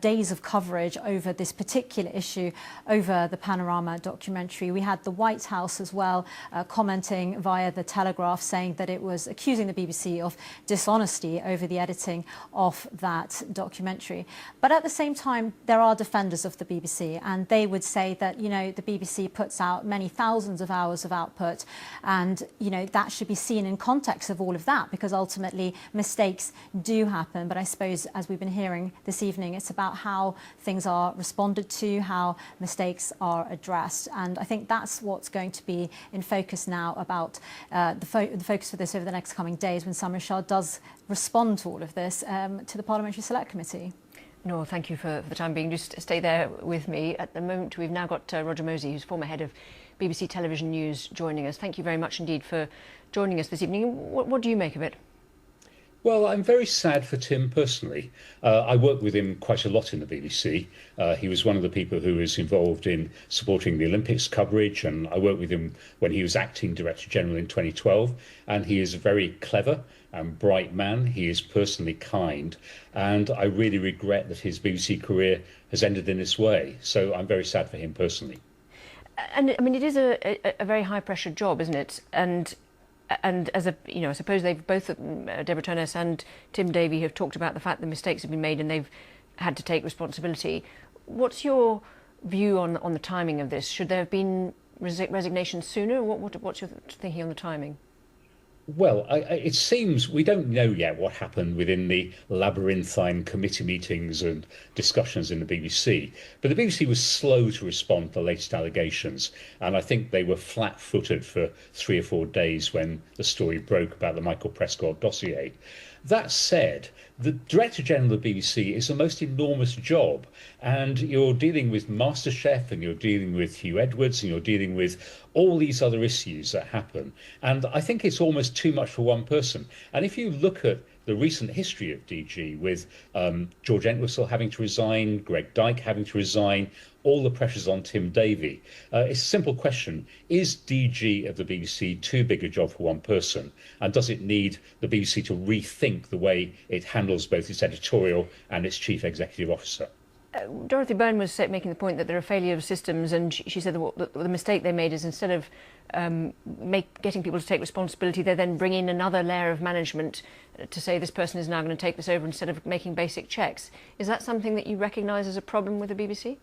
days of coverage over this particular issue, over the Panorama documentary. We had the White House as well commenting via the Telegraph, saying that it was accusing the BBC of dishonesty over the editing of that documentary. But at the same time, there are defenders of the BBC, and they would say that, the BBC puts out many thousands of hours of output, and, that should be seen in context of all of that, because ultimately mistakes do happen. But I suppose, as we've been hearing this evening, it's about how things are responded to, how mistakes are addressed. And I think that's what's going to be in focus now, about the focus for this over the next coming days when Samir Shah does respond to all of this to the Parliamentary Select Committee. No, thank you for the time being. Just stay there with me. At the moment, we've now got Roger Mosey, who's former head of BBC Television News, joining us. Thank you very much indeed for joining us this evening. What do you make of it? Well, I'm very sad for Tim personally. I worked with him quite a lot in the BBC. He was one of the people who was involved in supporting the Olympics coverage, and I worked with him when he was acting Director General in 2012. And he is a very clever and bright man. He is personally kind, and I really regret that his BBC career has ended in this way. So I'm very sad for him personally. And I mean, it is a very high-pressure job, isn't it? And as I suppose they've both, Deborah Turness and Tim Davie, have talked about the fact that mistakes have been made and they've had to take responsibility. What's your view on the timing of this? Should there have been resignation sooner? What's your thinking on the timing? Well, it seems we don't know yet what happened within the labyrinthine committee meetings and discussions in the BBC. But the BBC was slow to respond to the latest allegations. And I think they were flat-footed for 3 or 4 days when the story broke about the Michael Prescott dossier. That said, the Director General of the BBC is the most enormous job, and you're dealing with MasterChef, and you're dealing with Hugh Edwards, and you're dealing with all these other issues that happen. And I think it's almost too much for one person. And if you look at the recent history of DG, with George Entwistle having to resign, Greg Dyke having to resign, all the pressures on Tim Davie, it's a simple question. Is DG of the BBC too big a job for one person? And does it need the BBC to rethink the way it handles both its editorial and its chief executive officer? Dorothy Byrne was making the point that there are failure of systems, and she said that the mistake they made is, instead of getting people to take responsibility, they then bring in another layer of management to say this person is now going to take this over, instead of making basic checks. Is that something that you recognise as a problem with the BBC?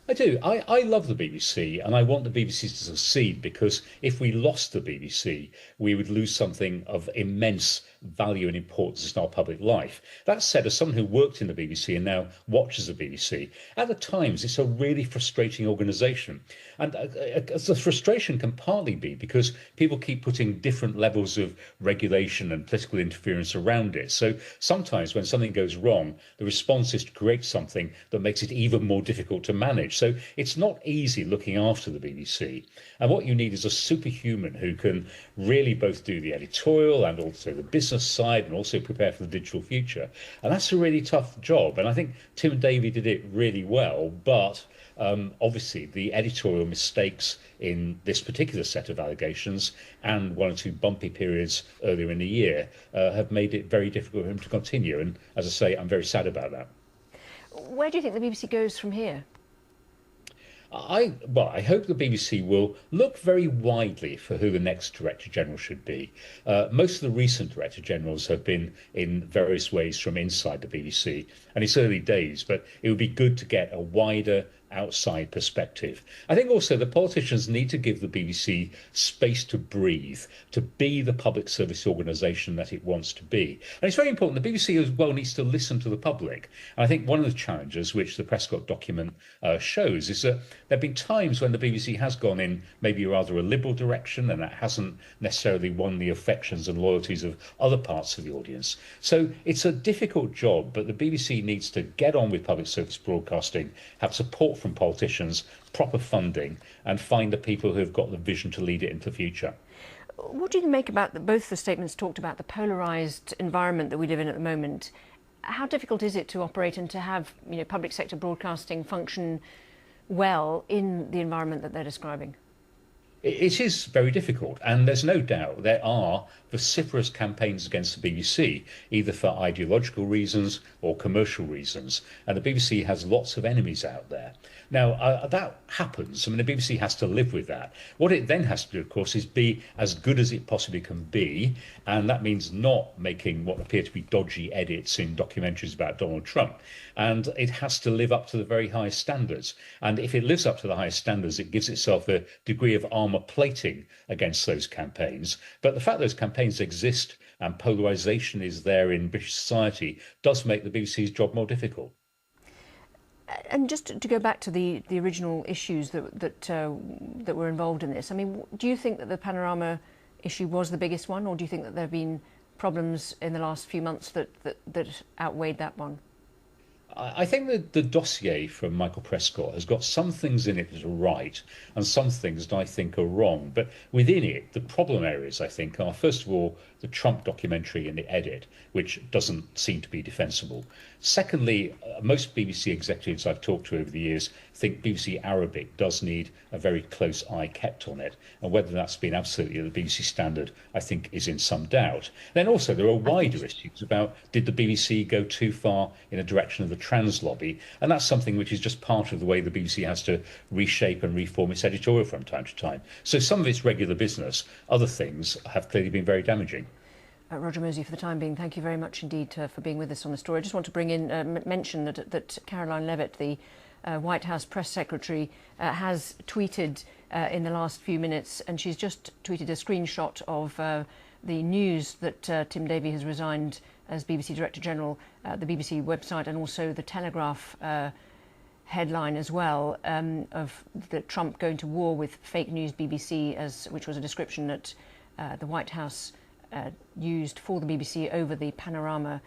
I do. I love the BBC and I want the BBC to succeed, because if we lost the BBC, we would lose something of immense value and importance in our public life. That said, as someone who worked in the BBC and now watches the BBC, at the times it's a really frustrating organisation. And the frustration can partly be because people keep putting different levels of regulation and political interference around it. So sometimes when something goes wrong, the response is to create something that makes it even more difficult to manage. So it's not easy looking after the BBC. And what you need is a superhuman who can really both do the editorial and also the business side and also prepare for the digital future. And that's a really tough job. And I think Tim Davie did it really well. But obviously, the editorial mistakes in this particular set of allegations and one or two bumpy periods earlier in the year have made it very difficult for him to continue. And as I say, I'm very sad about that. Where do you think the BBC goes from here? I hope the BBC will look very widely for who the next Director General should be. Most of the recent Director Generals have been in various ways from inside the BBC, and it's early days, but it would be good to get a wider outside perspective. I think also the politicians need to give the BBC space to breathe, to be the public service organisation that it wants to be. And it's very important. The BBC as well needs to listen to the public. And I think one of the challenges which the Prescott document shows is that there have been times when the BBC has gone in maybe rather a liberal direction, and that hasn't necessarily won the affections and loyalties of other parts of the audience. So it's a difficult job, but the BBC needs to get on with public service broadcasting, have support from politicians, proper funding, and find the people who have got the vision to lead it into the future. What do you make about both the statements talked about the polarised environment that we live in at the moment? How difficult is it to operate and to have public sector broadcasting function well in the environment that they're describing? It is very difficult, and there's no doubt there are vociferous campaigns against the BBC, either for ideological reasons or commercial reasons, and the BBC has lots of enemies out there. Now, that happens. I mean, the BBC has to live with that. What it then has to do, of course, is be as good as it possibly can be, and that means not making what appear to be dodgy edits in documentaries about Donald Trump. And it has to live up to the very highest standards. And if it lives up to the highest standards, it gives itself a degree of armour plating against those campaigns. But the fact those campaigns exist and polarisation is there in British society does make the BBC's job more difficult. And just to go back to the original issues that were involved in this, I mean, do you think that the Panorama issue was the biggest one, or do you think that there have been problems in the last few months that outweighed that one? I think that the dossier from Michael Prescott has got some things in it that are right and some things that I think are wrong. But within it, the problem areas, I think, are, first of all, the Trump documentary and the edit, which doesn't seem to be defensible. Secondly, most BBC executives I've talked to over the years think BBC Arabic does need a very close eye kept on it. And whether that's been absolutely the BBC standard, I think, is in some doubt. Then also there are wider issues about, did the BBC go too far in a direction of the trans lobby? And that's something which is just part of the way the BBC has to reshape and reform its editorial from time to time. So some of it's regular business. Other things have clearly been very damaging. Roger Mosey, for the time being, thank you very much indeed for being with us on the story. I just want to bring in, mention that Caroline Levitt, the White House press secretary, has tweeted in the last few minutes, and she's just tweeted a screenshot of the news that Tim Davie has resigned as BBC Director General, the BBC website, and also the Telegraph headline as well, of the Trump going to war with fake news BBC, which was a description that the White House used for the BBC over the Panorama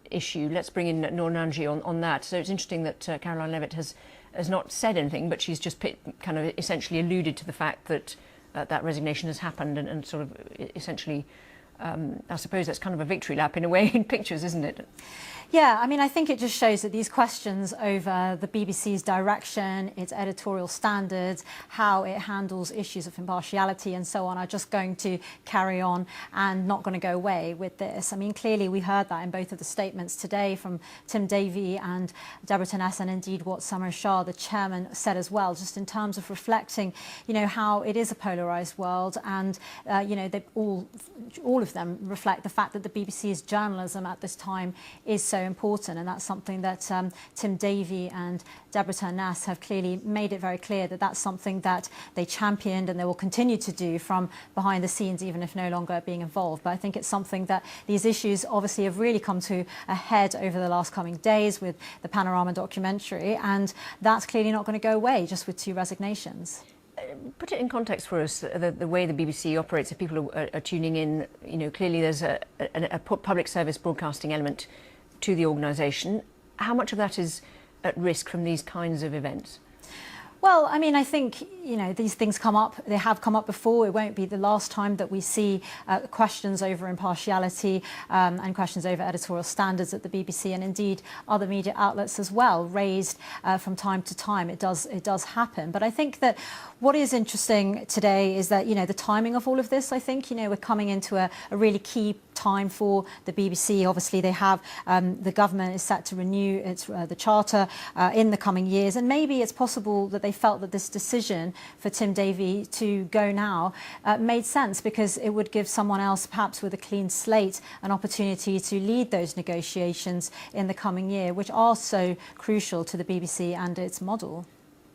issue. Let's bring in Noor Nanji on that. So it's interesting that Caroline Levitt has not said anything, but she's just kind of essentially alluded to the fact that that resignation has happened and sort of essentially, I suppose that's kind of a victory lap in a way in pictures, isn't it? Yeah, I mean, I think it just shows that these questions over the BBC's direction, its editorial standards, how it handles issues of impartiality and so on are just going to carry on and not going to go away with this. I mean, clearly we heard that in both of the statements today from Tim Davie and Deborah Turness, and indeed what Samir Shah, the chairman, said as well, just in terms of reflecting, how it is a polarised world, and, they all of them reflect the fact that the BBC's journalism at this time is so important, and that's something that Tim Davie and Deborah Turness have clearly made it very clear that that's something that they championed and they will continue to do from behind the scenes, even if no longer being involved. But I think it's something that these issues obviously have really come to a head over the last coming days with the Panorama documentary, and that's clearly not going to go away just with 2 resignations. Put it in context for us, the way the BBC operates. If people are tuning in, clearly there's a public service broadcasting element to the organisation. How much of that is at risk from these kinds of events? Well, I mean, I think, these things come up. They have come up before. It won't be the last time that we see questions over impartiality and questions over editorial standards at the BBC, and indeed other media outlets as well, raised from time to time. It does happen. But I think that what is interesting today is that, the timing of all of this. I think, we're coming into a really key time for the BBC. Obviously, they have the government is set to renew its the charter in the coming years, and maybe it's possible that they felt that this decision for Tim Davie to go now made sense, because it would give someone else, perhaps with a clean slate, an opportunity to lead those negotiations in the coming year, which are so crucial to the BBC and its model.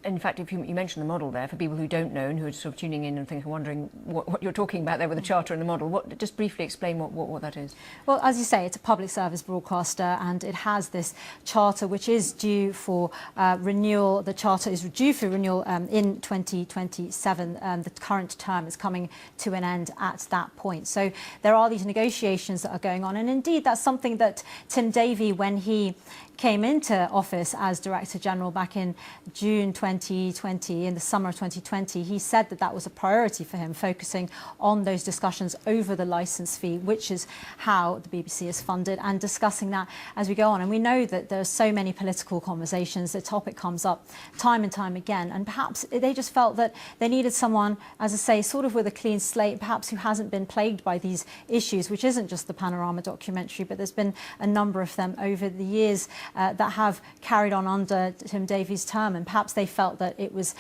In fact, if you mentioned the model there, for people who don't know and who are sort of tuning in and wondering what you're talking about there with the charter and the model, just briefly explain what that is. Well, as you say, it's a public service broadcaster, and it has this charter which is due for renewal. The charter is due for renewal in 2027. The current term is coming to an end at that point. So there are these negotiations that are going on, and indeed that's something that Tim Davie, when he came into office as Director General back in June 2020, in the summer of 2020, he said that that was a priority for him, focusing on those discussions over the licence fee, which is how the BBC is funded, and discussing that as we go on. And we know that there are so many political conversations, the topic comes up time and time again, and perhaps they just felt that they needed someone, as I say, sort of with a clean slate, perhaps who hasn't been plagued by these issues, which isn't just the Panorama documentary, but there's been a number of them over the years that have carried on under Tim Davie's term, and perhaps they felt that it was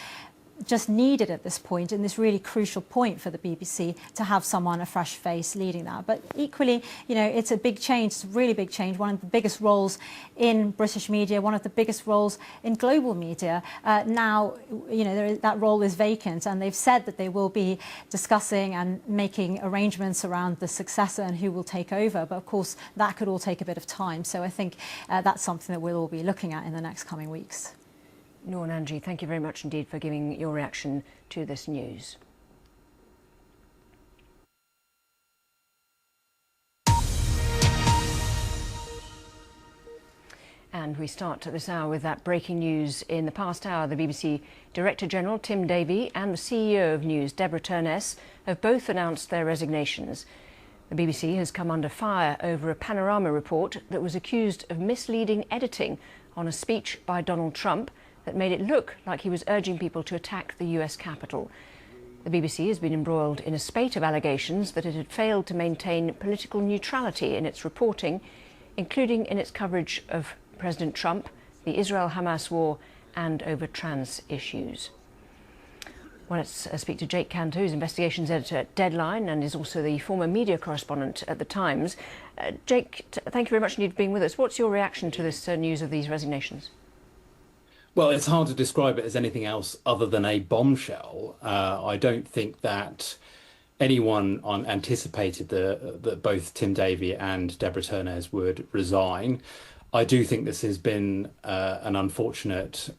just needed at this point, in this really crucial point for the BBC, to have someone, a fresh face, leading that. But equally, it's a big change, it's a really big change, one of the biggest roles in British media, one of the biggest roles in global media. Now, that role is vacant, and they've said that they will be discussing and making arrangements around the successor and who will take over. But of course, that could all take a bit of time. So I think that's something that we'll all be looking at in the next coming weeks. Noor and Angie, thank you very much indeed for giving your reaction to this news. And we start this hour with that breaking news. In the past hour, the BBC Director General Tim Davie and the CEO of News, Deborah Turness, have both announced their resignations. The BBC has come under fire over a Panorama report that was accused of misleading editing on a speech by Donald Trump that made it look like he was urging people to attack the US Capitol. The BBC has been embroiled in a spate of allegations that it had failed to maintain political neutrality in its reporting, including in its coverage of President Trump, the Israel-Hamas war, and over trans issues. Well, let's speak to Jake Cantor, who's investigations editor at Deadline and is also the former media correspondent at The Times. Jake, thank you very much indeed for being with us. What's your reaction to this news of these resignations? Well, it's hard to describe it as anything else other than a bombshell. I don't think that anyone anticipated that both Tim Davie and Deborah Turness would resign. I do think this has been an unfortunate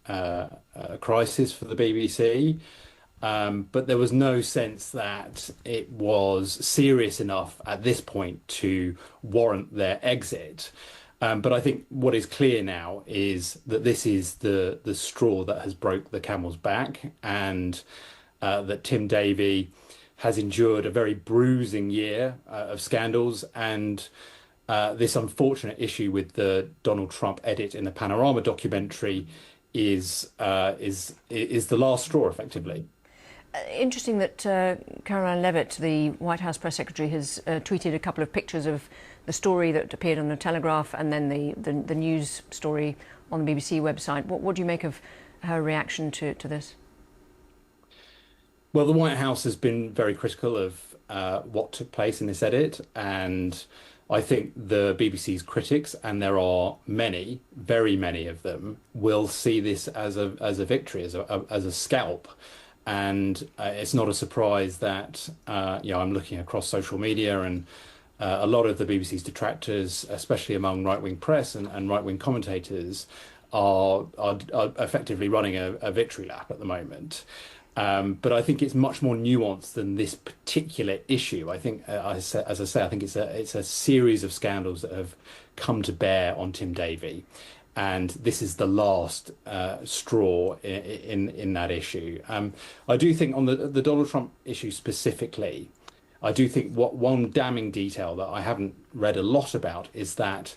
crisis for the BBC, but there was no sense that it was serious enough at this point to warrant their exit. But I think what is clear now is that this is the straw that has broke the camel's back, and that Tim Davie has endured a very bruising year of scandals, and this unfortunate issue with the Donald Trump edit in the Panorama documentary is the last straw, effectively. Interesting that Caroline Levitt, the White House press secretary, has tweeted a couple of pictures of the story that appeared on the Telegraph and then the news story on the BBC website. What do you make of her reaction to this? Well, the White House has been very critical of what took place in this edit, and I think the BBC's critics, and there are many, very many of them, will see this as a victory, as a scalp. And it's not a surprise that I'm looking across social media, and a lot of the BBC's detractors, especially among right-wing press and right-wing commentators, are effectively running a victory lap at the moment. But I think it's much more nuanced than this particular issue. I think, as I say, I think it's a series of scandals that have come to bear on Tim Davie, and this is the last straw in that issue. I do think on the Donald Trump issue specifically, I do think one damning detail that I haven't read a lot about is that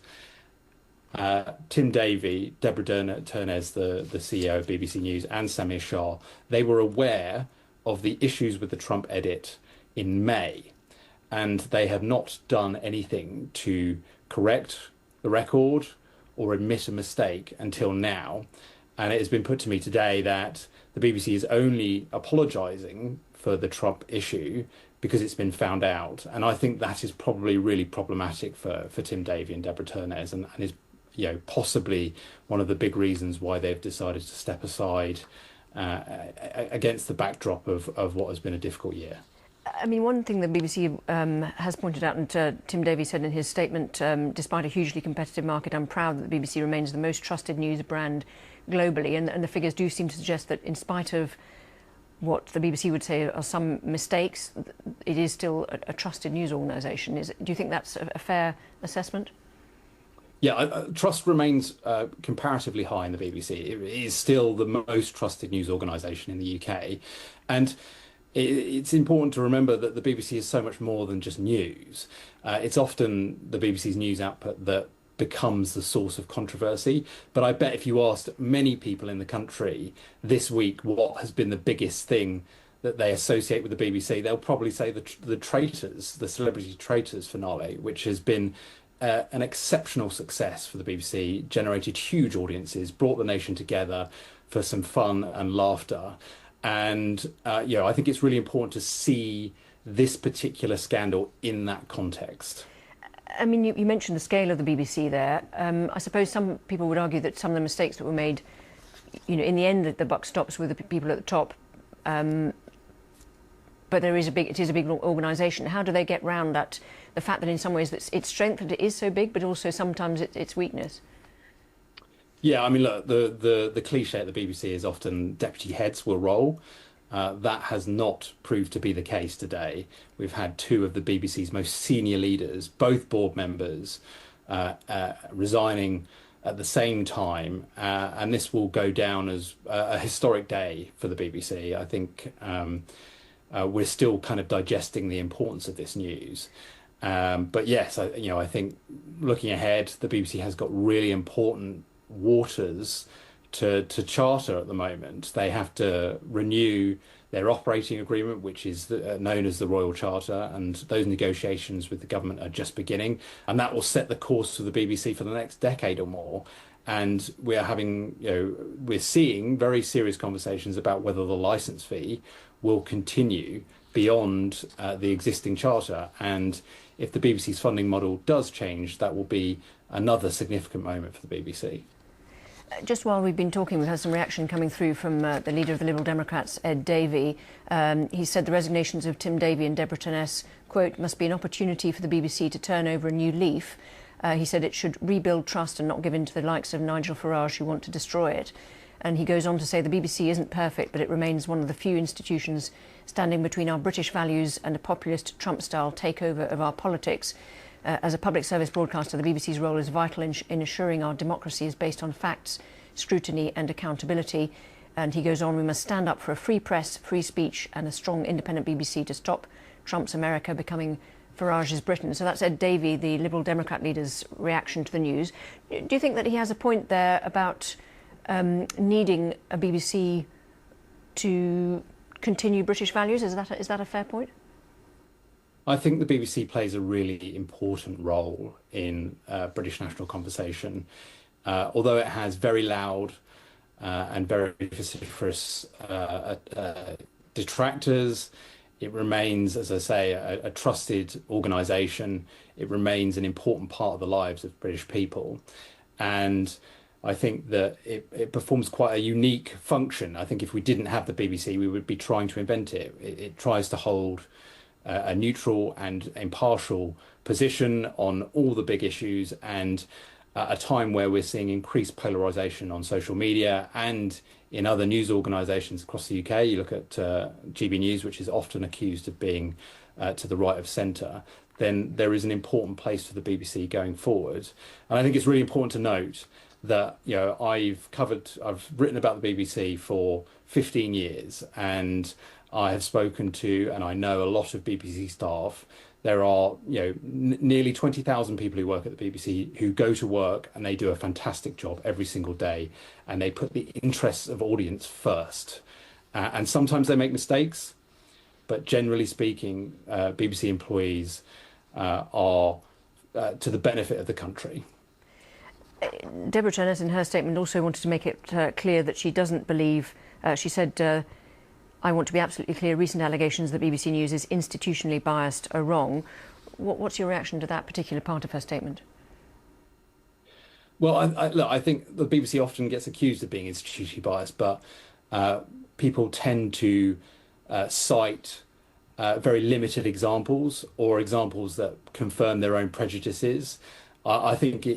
Tim Davie, Deborah Turness, the CEO of BBC News, and Samir Shah, they were aware of the issues with the Trump edit in May, and they have not done anything to correct the record or admit a mistake until now. And it has been put to me today that the BBC is only apologising for the Trump issue because it's been found out. And I think that is probably really problematic for Tim Davie and Deborah Turness, and is possibly one of the big reasons why they've decided to step aside against the backdrop of what has been a difficult year. I mean, one thing the BBC has pointed out, and Tim Davie said in his statement, despite a hugely competitive market, I'm proud that the BBC remains the most trusted news brand globally. And the figures do seem to suggest that in spite of what the BBC would say are some mistakes, it is still a trusted news organisation. Do you think that's a fair assessment? Yeah, trust remains comparatively high in the BBC. It is still the most trusted news organisation in the UK. And it's important to remember that the BBC is so much more than just news. It's often the BBC's news output that becomes the source of controversy. But I bet if you asked many people in the country this week what has been the biggest thing that they associate with the BBC, they'll probably say the Traitors, the Celebrity Traitors finale, which has been an exceptional success for the BBC, generated huge audiences, brought the nation together for some fun and laughter. And I think it's really important to see this particular scandal in that context. I mean, you mentioned the scale of the BBC there. I suppose some people would argue that some of the mistakes that were made, in the end, the buck stops with the people at the top. But it is a big organisation. How do they get round that, the fact that in some ways its strength that it is so big, but also sometimes its weakness? Yeah, I mean, look, the cliche at the BBC is often deputy heads will roll. That has not proved to be the case today. We've had two of the BBC's most senior leaders, both board members, resigning at the same time, and this will go down as a historic day for the BBC. I think we're still kind of digesting the importance of this news. But yes, I think looking ahead, the BBC has got really important waters to charter at the moment. They have to renew their operating agreement, which is known as the Royal Charter, and those negotiations with the government are just beginning, and that will set the course for the BBC for the next decade or more. And we're seeing very serious conversations about whether the licence fee will continue beyond the existing charter. And if the BBC's funding model does change, that will be another significant moment for the BBC. Just while we've been talking, we've had some reaction coming through from the leader of the Liberal Democrats, Ed Davie. He said the resignations of Tim Davie and Deborah Turness, quote, must be an opportunity for the BBC to turn over a new leaf. He said it should rebuild trust and not give in to the likes of Nigel Farage who want to destroy it. And he goes on to say the BBC isn't perfect, but it remains one of the few institutions standing between our British values and a populist Trump-style takeover of our politics. As a public service broadcaster, the BBC's role is vital in assuring our democracy is based on facts, scrutiny and accountability. And he goes on, we must stand up for a free press, free speech and a strong independent BBC to stop Trump's America becoming Farage's Britain. So that's Ed Davie, the Liberal Democrat leader's reaction to the news. Do you think that he has a point there about needing a BBC to continue British values? Is that a fair point? I think the BBC plays a really important role in British national conversation. Although it has very loud and very vociferous detractors, It remains, as I say, a trusted organisation. It remains an important part of the lives of British people. And I think that it performs quite a unique function. I think if we didn't have the BBC, we would be trying to invent it. It tries to hold a neutral and impartial position on all the big issues, and at a time where we're seeing increased polarisation on social media and in other news organisations across the UK. You look at GB News, which is often accused of being to the right of centre, then there is an important place for the BBC going forward. And I think it's really important to note that, you know, I've written about the BBC for 15 years, and I have spoken to, and I know a lot of BBC staff. There are, you know, nearly 20,000 people who work at the BBC who go to work and they do a fantastic job every single day, and they put the interests of audience first. And sometimes they make mistakes, but generally speaking, BBC employees are to the benefit of the country. Deborah Turness, in her statement, also wanted to make it clear that she doesn't believe, she said, I want to be absolutely clear, recent allegations that BBC News is institutionally biased are wrong. What's your reaction to that particular part of her statement? Well, look, I think the BBC often gets accused of being institutionally biased, but people tend to cite very limited examples, or examples that confirm their own prejudices. I think,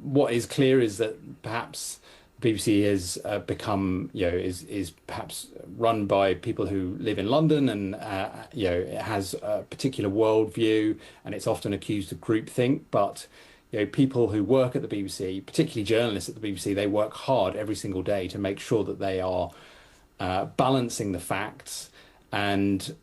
what is clear is that perhaps BBC has become, is perhaps run by people who live in London, and it has a particular worldview, and it's often accused of groupthink. But people who work at the BBC, particularly journalists at the BBC, they work hard every single day to make sure that they are balancing the facts and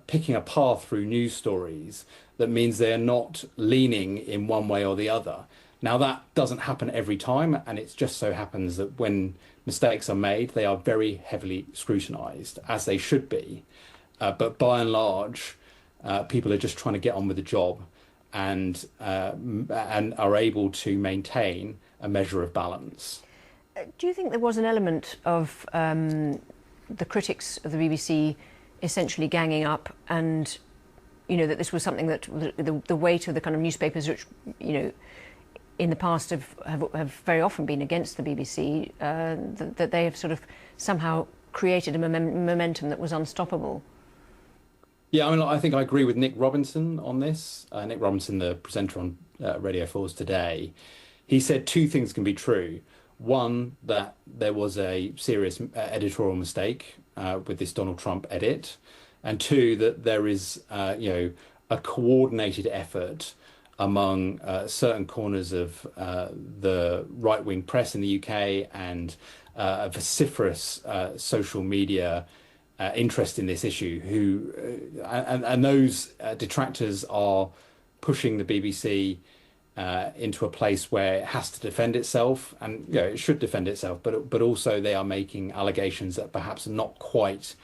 picking a path through news stories that means they're not leaning in one way or the other. Now, that doesn't happen every time, and it just so happens that when mistakes are made, they are very heavily scrutinised, as they should be. But by and large, people are just trying to get on with the job and are able to maintain a measure of balance. Do you think there was an element of the critics of the BBC essentially ganging up, and that this was something that the weight of the kind of newspapers which in the past have very often been against the BBC, that they have sort of somehow created a momentum that was unstoppable? Yeah, I mean, I think I agree with Nick Robinson on this. Nick Robinson, the presenter on Radio 4's Today, he said two things can be true. One, that there was a serious editorial mistake with this Donald Trump edit, and two, that there is, a coordinated effort among certain corners of the right-wing press in the UK and a vociferous social media interest in this issue, and those detractors are pushing the BBC into a place where it has to defend itself, and it should defend itself, but also they are making allegations that perhaps are not quite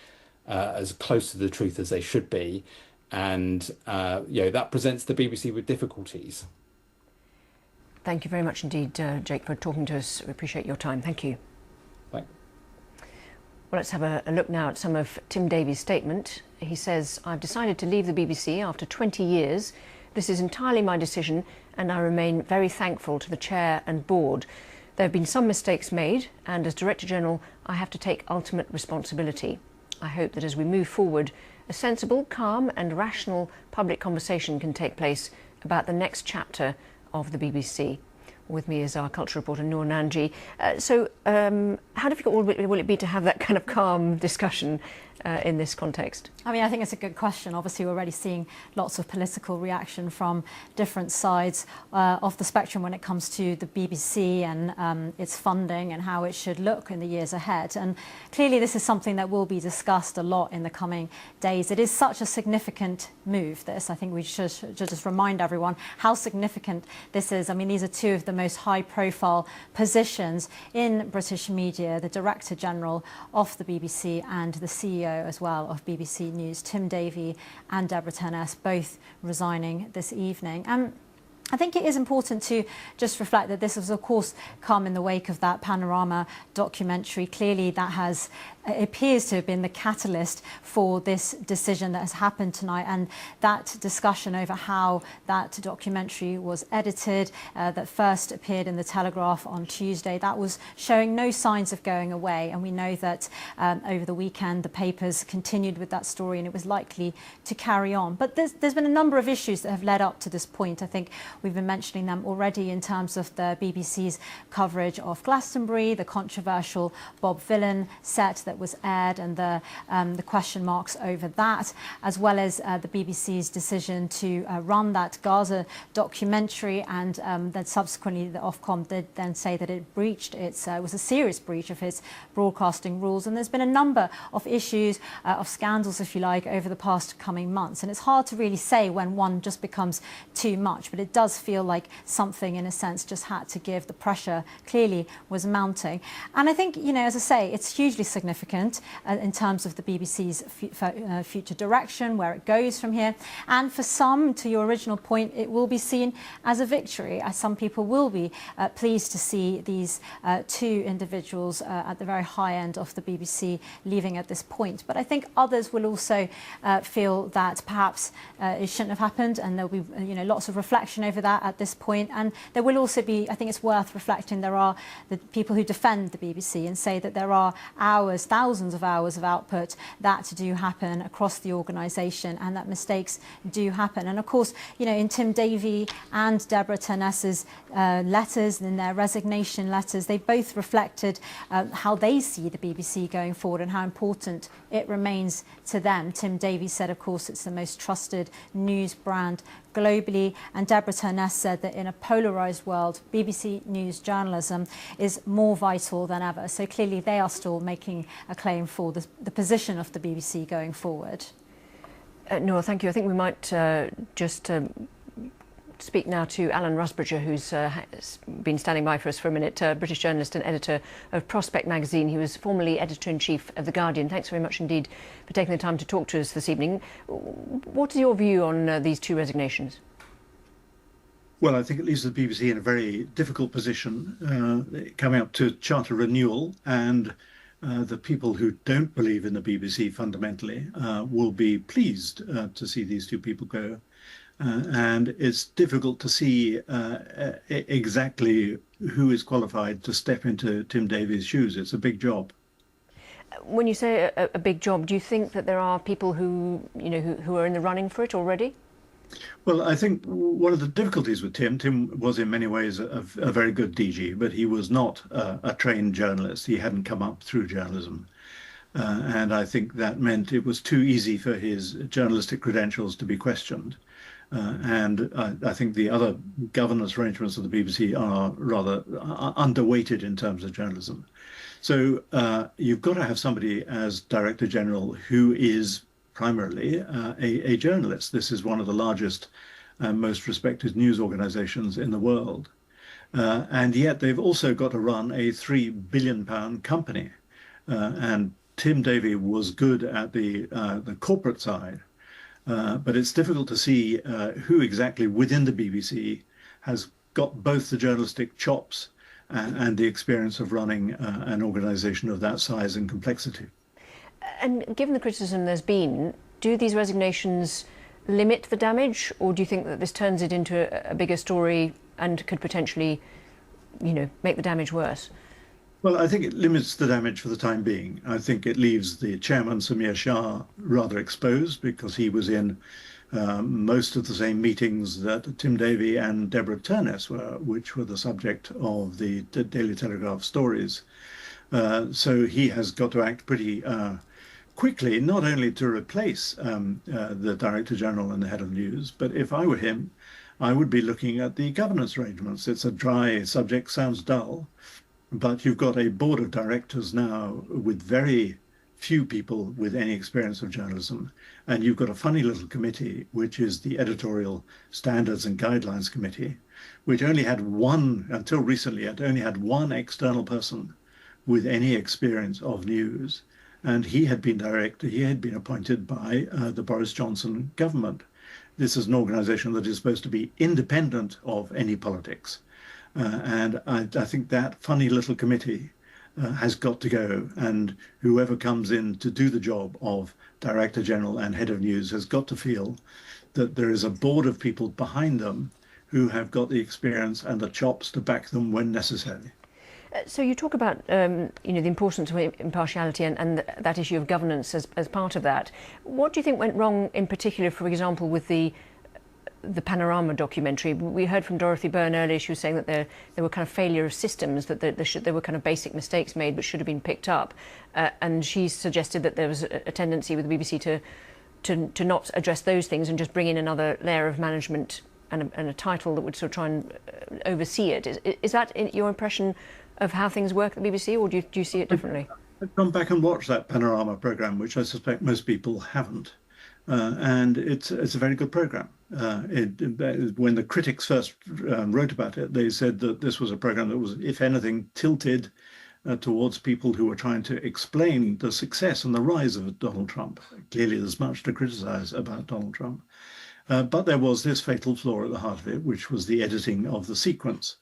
as close to the truth as they should be. And that presents the BBC with difficulties. Thank you very much indeed, Jake, for talking to us. We appreciate your time. Thank you. Bye. Well, let's have a look now at some of Tim Davie's statement. He says, I've decided to leave the BBC after 20 years. This is entirely my decision, and I remain very thankful to the chair and board. There have been some mistakes made, and as Director General, I have to take ultimate responsibility. I hope that as we move forward, a sensible, calm and rational public conversation can take place about the next chapter of the BBC. With me is our culture reporter, Noor Nanji. How difficult will it be to have that kind of calm discussion in this context? I mean, I think it's a good question. Obviously, we're already seeing lots of political reaction from different sides of the spectrum when it comes to the BBC and its funding and how it should look in the years ahead. And clearly, this is something that will be discussed a lot in the coming days. It is such a significant move, this. I think we should just remind everyone how significant this is. I mean, these are two of the most high-profile positions in British media, the Director General of the BBC and the CEO as well of BBC News, Tim Davie and Deborah Turness, both resigning this evening. I think it is important to just reflect that this has, of course, come in the wake of that Panorama documentary. Clearly, that has appears to have been the catalyst for this decision that has happened tonight, and that discussion over how that documentary was edited, that first appeared in the Telegraph on Tuesday, that was showing no signs of going away. And we know that over the weekend, the papers continued with that story, and it was likely to carry on. But there's been a number of issues that have led up to this point. I think we've been mentioning them already in terms of the BBC's coverage of Glastonbury, the controversial Bob Vylan set that was aired, and the question marks over that, as well as the BBC's decision to run that Gaza documentary, and then subsequently the Ofcom did then say that it breached its was a serious breach of its broadcasting rules. And there's been a number of issues, of scandals, if you like, over the past coming months, and it's hard to really say when one just becomes too much, but it does feel like something in a sense just had to give. The pressure clearly was mounting, and I think, you know, as I say, it's hugely significant in terms of the BBC's future direction, where it goes from here. And for some, to your original point, it will be seen as a victory, as some people will be pleased to see these two individuals at the very high end of the BBC leaving at this point. But I think others will also feel that perhaps it shouldn't have happened, and there'll be, you know, lots of reflection over that at this point. And there will also be, I think it's worth reflecting, there are the people who defend the BBC and say that there are hours, thousands of hours of output that do happen across the organisation, and that mistakes do happen. And of course, you know, in Tim Davie and Deborah Turness's letters, in their resignation letters, they both reflected how they see the BBC going forward and how important it remains to them. Tim Davie said, of course, it's the most trusted news brand globally, and Deborah Turness said that in a polarised world, BBC News journalism is more vital than ever. So clearly they are still making a claim for the position of the BBC going forward. Noah, thank you. I think we might just speak now to Alan Rusbridger, who's been standing by for us for a minute, British journalist and editor of Prospect magazine. He was formerly editor-in-chief of The Guardian. Thanks very much indeed for taking the time to talk to us this evening. What is your view on these two resignations? Well, I think it leaves the BBC in a very difficult position, coming up to charter renewal, and the people who don't believe in the BBC fundamentally will be pleased to see these two people go. And it's difficult to see exactly who is qualified to step into Tim Davie's shoes. It's a big job. When you say a big job, do you think that there are people who, you know, who are in the running for it already? Well, I think one of the difficulties with Tim was in many ways a very good DG, but he was not a trained journalist. He hadn't come up through journalism. And I think that meant it was too easy for his journalistic credentials to be questioned. And I think the other governance arrangements of the BBC are rather underweighted in terms of journalism. So you've got to have somebody as Director General who is primarily a journalist. This is one of the largest and most respected news organizations in the world. And yet they've also got to run a £3 billion company. And Tim Davie was good at the corporate side. But it's difficult to see who exactly within the BBC has got both the journalistic chops and the experience of running an organisation of that size and complexity. And given the criticism there's been, do these resignations limit the damage, or do you think that this turns it into a bigger story and could potentially, you know, make the damage worse? Well, I think it limits the damage for the time being. I think it leaves the chairman, Samir Shah, rather exposed because he was in most of the same meetings that Tim Davie and Deborah Turness were, which were the subject of the Daily Telegraph stories. So he has got to act pretty quickly, not only to replace the Director General and the head of news, but if I were him, I would be looking at the governance arrangements. It's a dry subject, sounds dull. But you've got a board of directors now with very few people with any experience of journalism. And you've got a funny little committee, which is the Editorial Standards and Guidelines Committee, which only had one, until recently, it only had one external person with any experience of news. And he had been appointed by the Boris Johnson government. This is an organisation that is supposed to be independent of any politics. And I think that funny little committee has got to go, and whoever comes in to do the job of Director General and Head of News has got to feel that there is a board of people behind them who have got the experience and the chops to back them when necessary. So you talk about the importance of impartiality and that issue of governance as part of that. What do you think went wrong in particular, for example, with the Panorama documentary? We heard from Dorothy Byrne earlier. She was saying that there were kind of failure of systems, that there were kind of basic mistakes made which should have been picked up, and she suggested that there was a tendency with the BBC to not address those things and just bring in another layer of management and a title that would sort of try and oversee it. Is that your impression of how things work at the BBC, or do you see it differently? I've gone back and watched that Panorama programme, which I suspect most people haven't. And it's a very good programme. When the critics first wrote about it, they said that this was a programme that was, if anything, tilted towards people who were trying to explain the success and the rise of Donald Trump. Clearly, there's much to criticise about Donald Trump. But there was this fatal flaw at the heart of it, which was the editing of the sequence.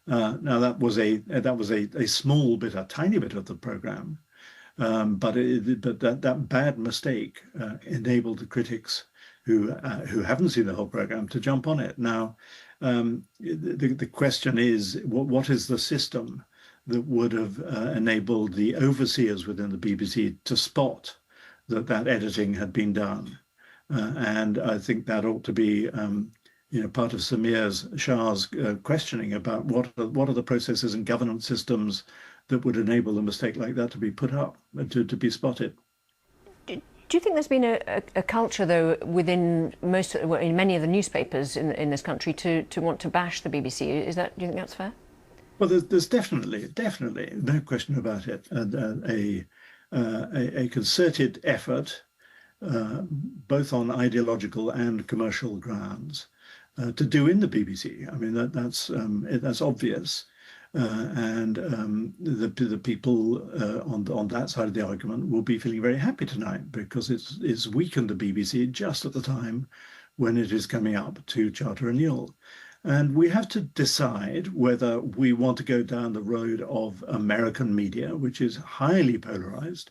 Now, that was a small bit, a tiny bit of the programme. But that bad mistake enabled the critics who haven't seen the whole program to jump on it. Now, the question is, what is the system that would have enabled the overseers within the BBC to spot that editing had been done? And I think that ought to be part of Samir Shah's questioning about what are the processes and governance systems that would enable a mistake like that to be put up, to be spotted. Do you think there's been a culture, though, within in many of the newspapers in this country to want to bash the BBC? Do you think that's fair? Well, there's definitely no question about it, a concerted effort, both on ideological and commercial grounds, to do in the BBC. I mean, that's obvious. And the people on that side of the argument will be feeling very happy tonight, because it's weakened the BBC just at the time when it is coming up to charter renewal. And we have to decide whether we want to go down the road of American media, which is highly polarized,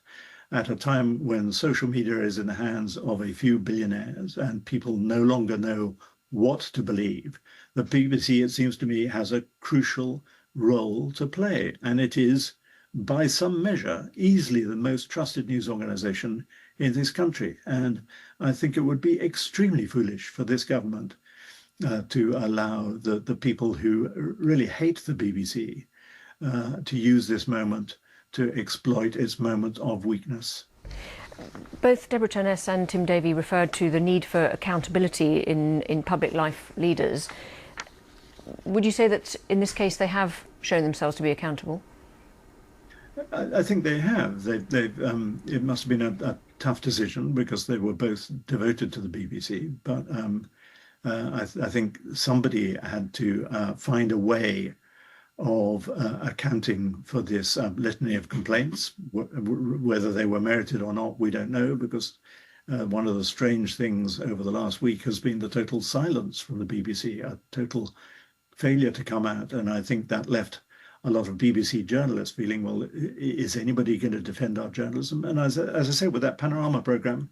at a time when social media is in the hands of a few billionaires and people no longer know what to believe. The BBC, it seems to me, has a crucial role to play, and it is, by some measure, easily the most trusted news organization in this country. And I think it would be extremely foolish for this government to allow the people who really hate the BBC to use this moment to exploit its moment of weakness. Both Deborah Turness and Tim Davie referred to the need for accountability in public life leaders. Would you say that in this case they have shown themselves to be accountable? I think they have. It must have been a tough decision, because they were both devoted to the BBC. But I think somebody had to find a way of accounting for this litany of complaints. Whether they were merited or not, we don't know, because one of the strange things over the last week has been the total silence from the BBC, a total failure to come out. And I think that left a lot of BBC journalists feeling, well, is anybody going to defend our journalism? And as I say, with that Panorama programme,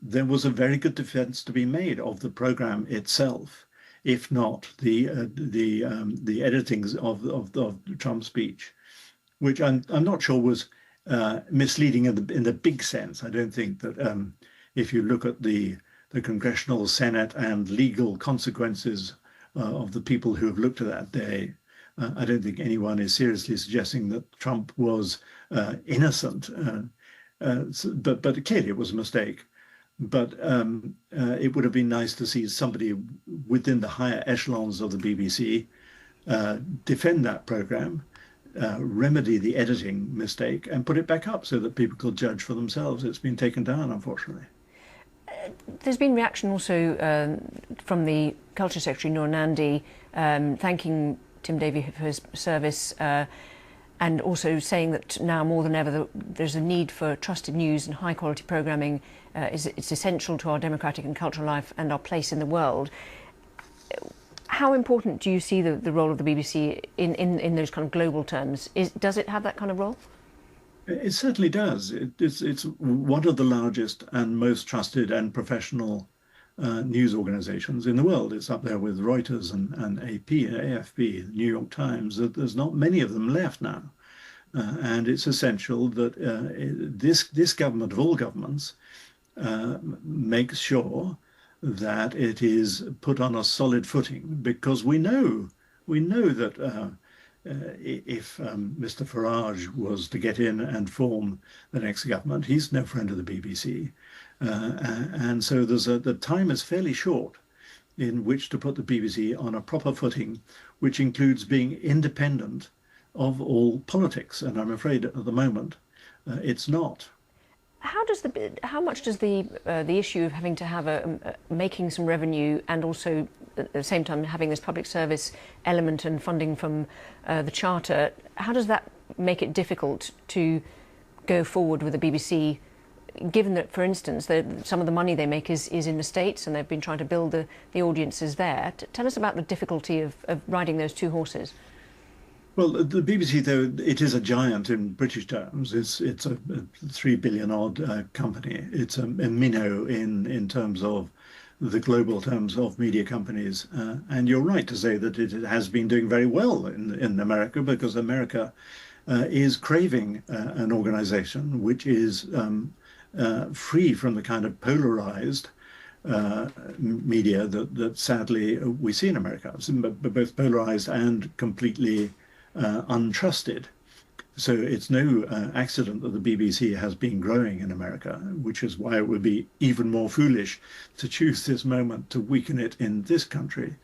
there was a very good defence to be made of the programme itself, if not the editings of Trump's speech, which I'm not sure was misleading in the big sense. I don't think that if you look at the Congressional, Senate and legal consequences of the people who have looked at that day, I don't think anyone is seriously suggesting that Trump was innocent. But clearly it was a mistake. But it would have been nice to see somebody within the higher echelons of the BBC defend that programme, remedy the editing mistake, and put it back up so that people could judge for themselves. It's been taken down, unfortunately. There's been reaction also from the Culture Secretary, Noor Nandi, thanking Tim Davie for his service, and also saying that now more than ever there's a need for trusted news and high quality programming. It's essential to our democratic and cultural life and our place in the world. How important do you see the role of the BBC in those kind of global terms? Does it have that kind of role? It certainly does. It's one of the largest and most trusted and professional news organizations in the world. It's up there with Reuters and AP, AFP, the New York Times. There's not many of them left now. And it's essential that this government of all governments makes sure that it is put on a solid footing, because we know that if Mr. Farage was to get in and form the next government, he's no friend of the BBC. And so the time is fairly short in which to put the BBC on a proper footing, which includes being independent of all politics. And I'm afraid at the moment it's not. How much does the issue of having to have making some revenue and also at the same time having this public service element and funding from the Charter, how does that make it difficult to go forward with the BBC, given that, for instance, some of the money they make is in the States and they've been trying to build the audiences there? Tell us about the difficulty of riding those two horses. Well, the BBC, though it is a giant in British terms, it's a 3 billion odd company. It's a minnow in terms of the global terms of media companies. And you're right to say that it has been doing very well in America, because America is craving an organization which is free from the kind of polarized media that sadly we see in America, both polarized and completely untrusted. So it's no accident that the BBC has been growing in America, which is why it would be even more foolish to choose this moment to weaken it in this country.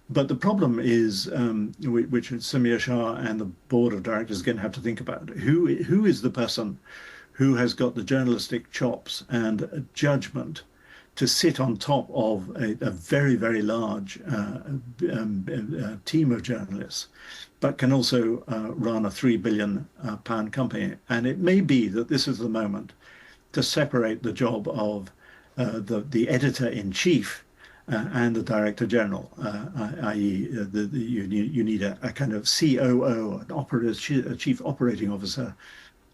But the problem is, which Samir Shah and the board of directors are going to have to think about, who is the person who has got the journalistic chops and judgment to sit on top of a very, very large team of journalists, but can also run a £3 billion company. And it may be that this is the moment to separate the job of the editor-in-chief and the director-general, i.e. you need a kind of COO, a chief operating officer,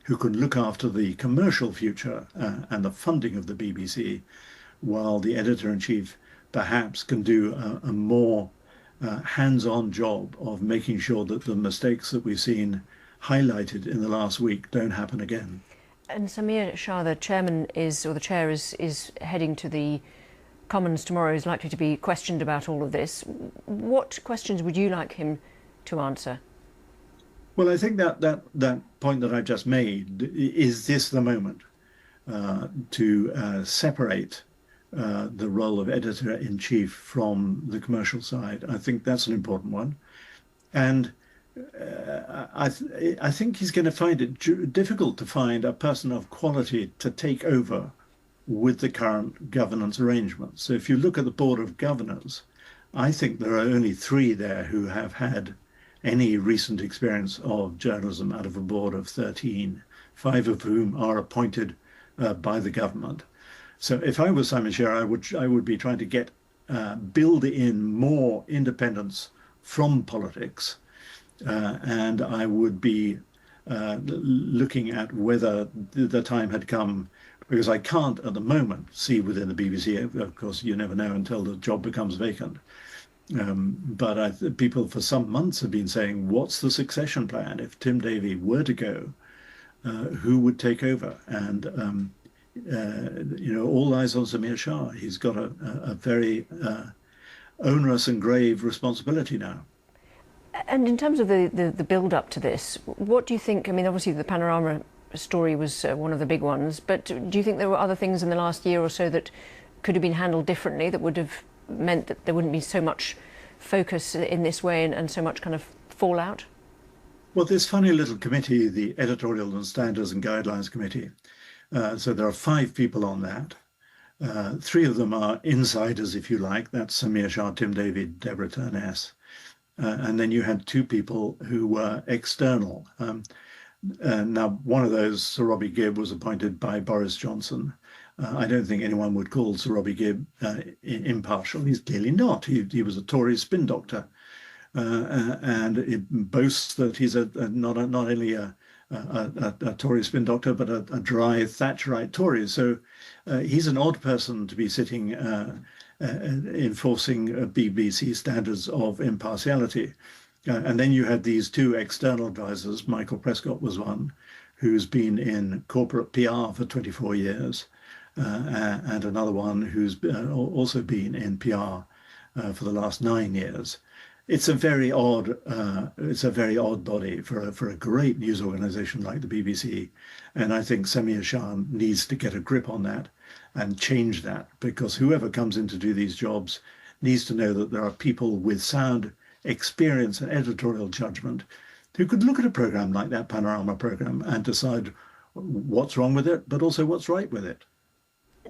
who can look after the commercial future and the funding of the BBC, while the editor-in-chief perhaps can do a more hands-on job of making sure that the mistakes that we've seen highlighted in the last week don't happen again. And Samir Shah, the chair is heading to the Commons tomorrow, is likely to be questioned about all of this. What questions would you like him to answer? Well, I think that point that I've just made, is this the moment to separate the role of editor-in-chief from the commercial side? I think that's an important one. And I think he's going to find it difficult to find a person of quality to take over with the current governance arrangements. So if you look at the board of governors, I think there are only 3 there who have had any recent experience of journalism out of a board of 13, 5 of whom are appointed by the government. So if I was Simon Shah, I would be trying to build in more independence from politics, and I would be looking at whether the time had come, because I can't at the moment see within the BBC, of course you never know until the job becomes vacant, but people for some months have been saying, what's the succession plan? If Tim Davie were to go, who would take over? And all eyes on Samir Shah. He's got a very onerous and grave responsibility now. And in terms of the build-up to this, what do you think? I mean, obviously the Panorama story was one of the big ones, but do you think there were other things in the last year or so that could have been handled differently, that would have meant that there wouldn't be so much focus in this way and so much kind of fallout? Well, this funny little committee, the Editorial and Standards and Guidelines Committee, so there are 5 people on that. 3 of them are insiders, if you like. That's Samir Shah, Tim Davie, Deborah Turness. and then you had two people who were external. Now, one of those, Sir Robbie Gibb, was appointed by Boris Johnson. I don't think anyone would call Sir Robbie Gibb impartial. He's clearly not. He was a Tory spin doctor, and it boasts that he's not only a Tory spin doctor, but a dry Thatcherite Tory. So he's an odd person to be sitting enforcing BBC standards of impartiality. And then you had these two external advisors. Michael Prescott was one, who's been in corporate PR for 24 years, and another one who's also been in PR for the last 9 years. It's a very odd body for a great news organisation like the BBC, and I think Samir Shah needs to get a grip on that and change that, because whoever comes in to do these jobs needs to know that there are people with sound experience and editorial judgment who could look at a programme like that Panorama programme and decide what's wrong with it, but also what's right with it.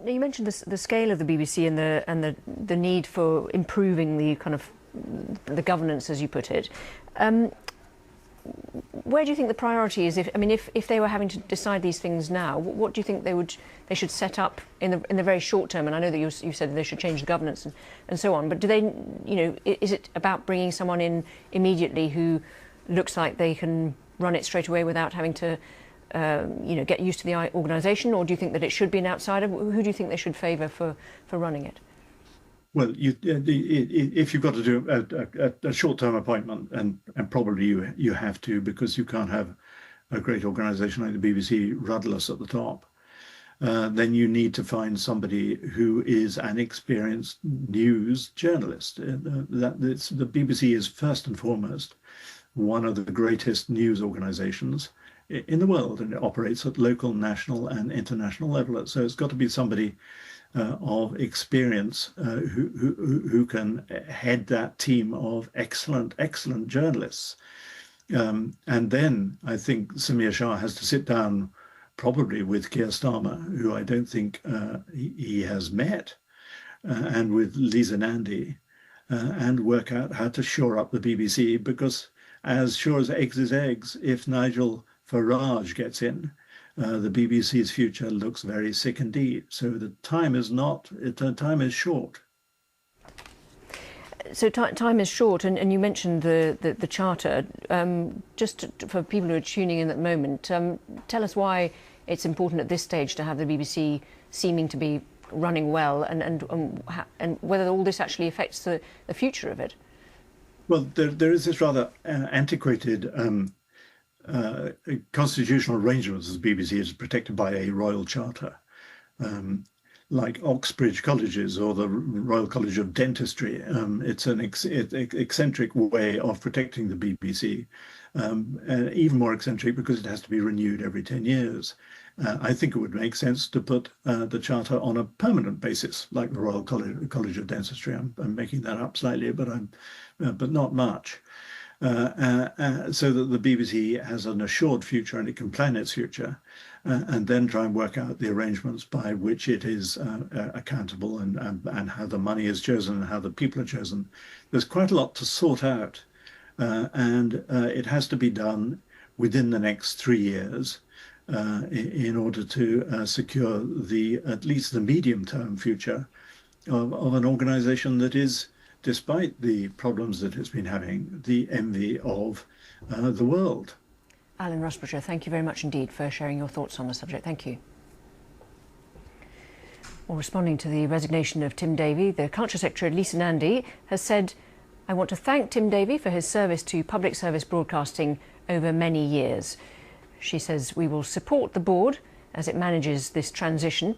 Now, you mentioned the scale of the BBC and the need for improving the kind of the governance, as you put it. Where do you think the priority is? If they were having to decide these things now, what do you think they should set up in the very short term? And I know that you said that they should change the governance and so on. But do they, is it about bringing someone in immediately who looks like they can run it straight away without having to, get used to the organisation? Or do you think that it should be an outsider? Who do you think they should favour for running it? Well, if you've got to do a short-term appointment, and probably you have to, because you can't have a great organisation like the BBC rudderless at the top, then you need to find somebody who is an experienced news journalist. The BBC is first and foremost one of the greatest news organisations in the world, and it operates at local, national, and international level. So it's got to be somebody of experience who can head that team of excellent journalists. And then I think Samir Shah has to sit down probably with Keir Starmer, who I don't think he has met, and with Lisa Nandy, and work out how to shore up the BBC, because as sure as eggs is eggs, if Nigel Farage gets in, the BBC's future looks very sick indeed. So the time is short. So time is short, and you mentioned the charter. Just for people who are tuning in at the moment, tell us why it's important at this stage to have the BBC seeming to be running well, and whether all this actually affects the future of it. Well, there is this rather antiquated constitutional arrangements as the BBC is protected by a royal charter, like Oxbridge Colleges or the Royal College of Dentistry. It's an eccentric way of protecting the BBC, and even more eccentric because it has to be renewed every 10 years. I think it would make sense to put the charter on a permanent basis, like the Royal College of Dentistry. I'm making that up slightly, but not much. So that the BBC has an assured future and it can plan its future, and then try and work out the arrangements by which it is accountable, and how the money is chosen and how the people are chosen. There's quite a lot to sort out, and it has to be done within the next 3 years in order to secure at least the medium-term future of an organisation that is, despite the problems that it's been having, the envy of the world. Alan Rusbridger, thank you very much indeed for sharing your thoughts on the subject. Thank you. Well, responding to the resignation of Tim Davie, the Culture Secretary Lisa Nandy has said, "I want to thank Tim Davie for his service to public service broadcasting over many years." She says, "We will support the board as it manages this transition,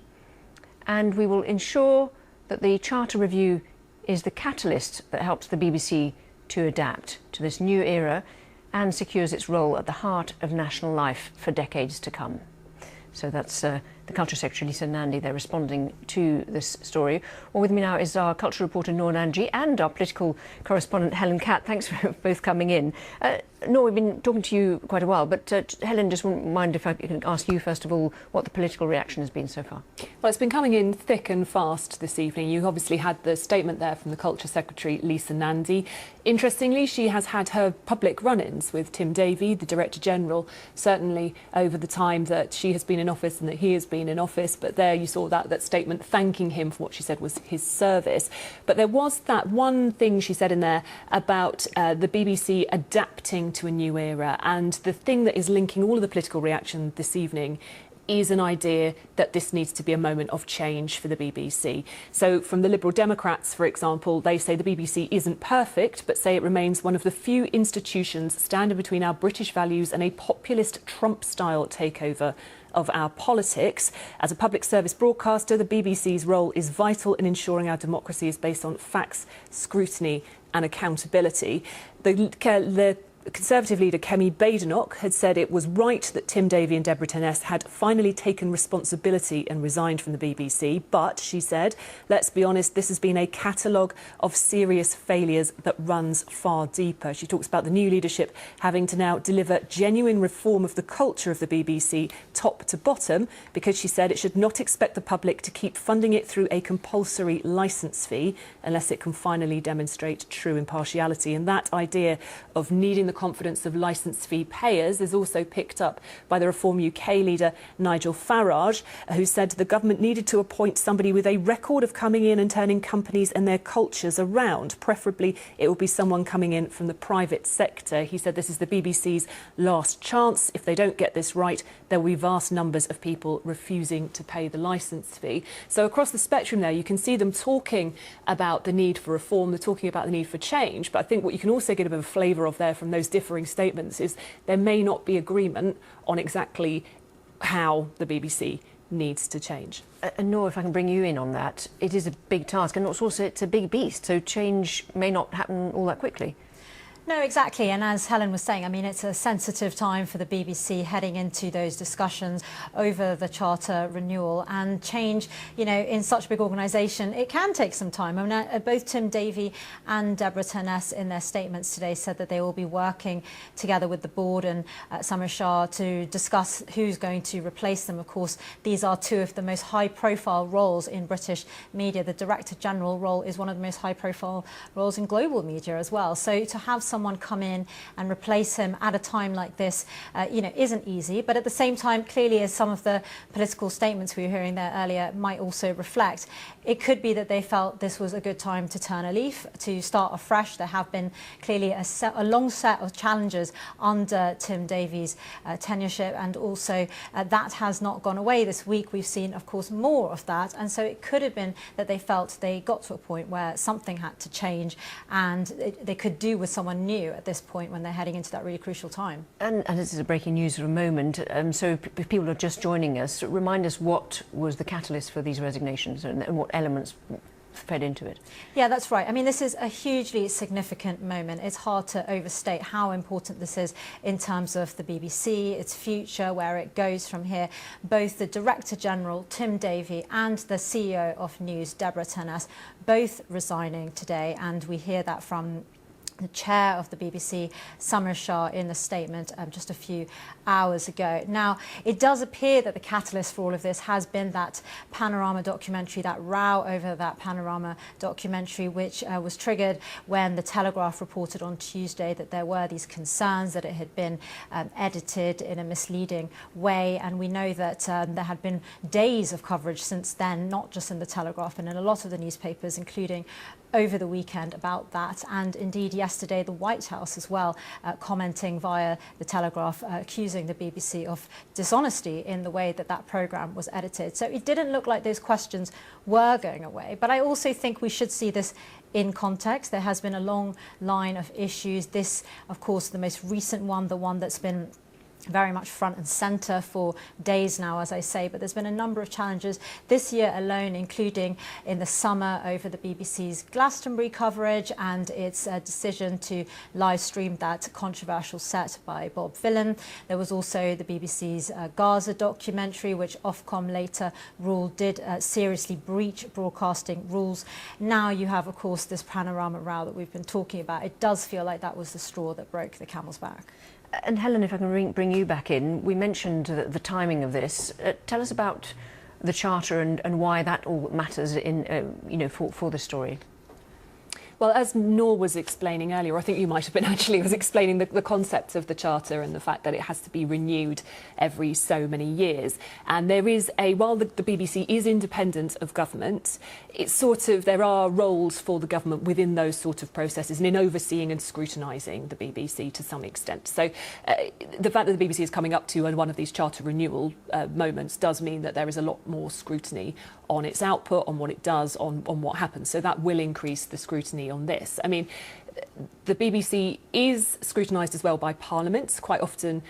and we will ensure that the Charter review is the catalyst that helps the BBC to adapt to this new era and secures its role at the heart of national life for decades to come." So that's the Culture Secretary, Lisa Nandy. They're responding to this story. Well, with me now is our culture reporter, Noor Nanji, and our political correspondent, Helen Catt. Thanks for both coming in. Noor, we've been talking to you quite a while, but Helen, just wouldn't mind if I can ask you, first of all, what the political reaction has been so far? Well, it's been coming in thick and fast this evening. You obviously had the statement there from the Culture Secretary, Lisa Nandy. Interestingly, she has had her public run-ins with Tim Davie, the Director General, certainly over the time that she has been in office and that he has been in office. But there you saw that statement thanking him for what she said was his service. But there was that one thing she said in there about the BBC adapting to a new era. And the thing that is linking all of the political reaction this evening is an idea that this needs to be a moment of change for the BBC. So from the Liberal Democrats, for example, they say the BBC isn't perfect, but say it remains one of the few institutions standing between our British values and a populist Trump-style takeover of our politics. As a public service broadcaster, the BBC's role is vital in ensuring our democracy is based on facts, scrutiny and accountability. The Conservative leader Kemi Badenoch had said it was right that Tim Davie and Deborah Turness had finally taken responsibility and resigned from the BBC. But, she said, let's be honest, this has been a catalogue of serious failures that runs far deeper. She talks about the new leadership having to now deliver genuine reform of the culture of the BBC top to bottom, because she said it should not expect the public to keep funding it through a compulsory licence fee unless it can finally demonstrate true impartiality. And that idea of needing the confidence of licence fee payers is also picked up by the Reform UK leader Nigel Farage, who said the government needed to appoint somebody with a record of coming in and turning companies and their cultures around. Preferably, it will be someone coming in from the private sector. He said this is the BBC's last chance. If they don't get this right, there will be vast numbers of people refusing to pay the licence fee. So across the spectrum there, you can see them talking about the need for reform, they're talking about the need for change. But I think what you can also get a bit of a flavour of there from those differing statements is there may not be agreement on exactly how the BBC needs to change. And Noor, if I can bring you in on that, it is a big task, and it's a big beast, so change may not happen all that quickly. No, exactly. And as Helen was saying, I mean, it's a sensitive time for the BBC heading into those discussions over the charter renewal, and change, you know, in such a big organisation, it can take some time. I mean, both Tim Davie and Deborah Turness in their statements today said that they will be working together with the board and Samir Shah to discuss who's going to replace them. Of course, these are two of the most high-profile roles in British media. The Director General role is one of the most high-profile roles in global media as well. So to have someone come in and replace him at a time like this, you know, isn't easy. But at the same time, clearly, as some of the political statements we were hearing there earlier might also reflect, it could be that they felt this was a good time to turn a leaf, to start afresh. There have been clearly a long set of challenges under Tim Davie's tenureship, and also that has not gone away. This week we've seen, of course, more of that, and so it could have been that they felt they got to a point where something had to change, and they could do with someone new at this point when they're heading into that really crucial time. And this is a breaking news for a moment, so if people are just joining us, remind us what was the catalyst for these resignations and what elements fed into it. Yeah, that's right. I mean, this is a hugely significant moment. It's hard to overstate how important this is in terms of the BBC, its future, where it goes from here. Both the Director General, Tim Davie, and the CEO of News, Deborah Turness, both resigning today, and we hear that from the chair of the BBC, Samir Shah, in a statement just a few hours ago. Now, it does appear that the catalyst for all of this has been that Panorama documentary, that row over that Panorama documentary, which was triggered when the Telegraph reported on Tuesday that there were these concerns that it had been edited in a misleading way. And we know that there had been days of coverage since then, not just in the Telegraph and in a lot of the newspapers, including over the weekend, about that. And indeed yesterday the White House as well commenting via the Telegraph, accusing the BBC of dishonesty in the way that that programme was edited. So it didn't look like those questions were going away. But I also think we should see this in context. There has been a long line of issues. This, of course, the most recent one, the one that's been very much front and centre for days now, as I say, but there's been a number of challenges this year alone, including in the summer over the BBC's Glastonbury coverage and its decision to live stream that controversial set by Bob Villan. There was also the BBC's Gaza documentary, which Ofcom later ruled did seriously breach broadcasting rules. Now you have, of course, this Panorama row that we've been talking about. It does feel like that was the straw that broke the camel's back. And Helen, if I can bring you back in, we mentioned the timing of this. Tell us about the Charter and why that all matters in, for the story. Well, as Noor was explaining earlier, I think you might have been actually, was explaining the concept of the Charter and the fact that it has to be renewed every so many years. And there is while the BBC is independent of government, it's there are roles for the government within those sort of processes and in overseeing and scrutinising the BBC to some extent. So the fact that the BBC is coming up to one of these Charter renewal moments does mean that there is a lot more scrutiny on its output, on what it does, on what happens. So that will increase the scrutiny on this. I mean, the BBC is scrutinised as well by Parliament. Quite often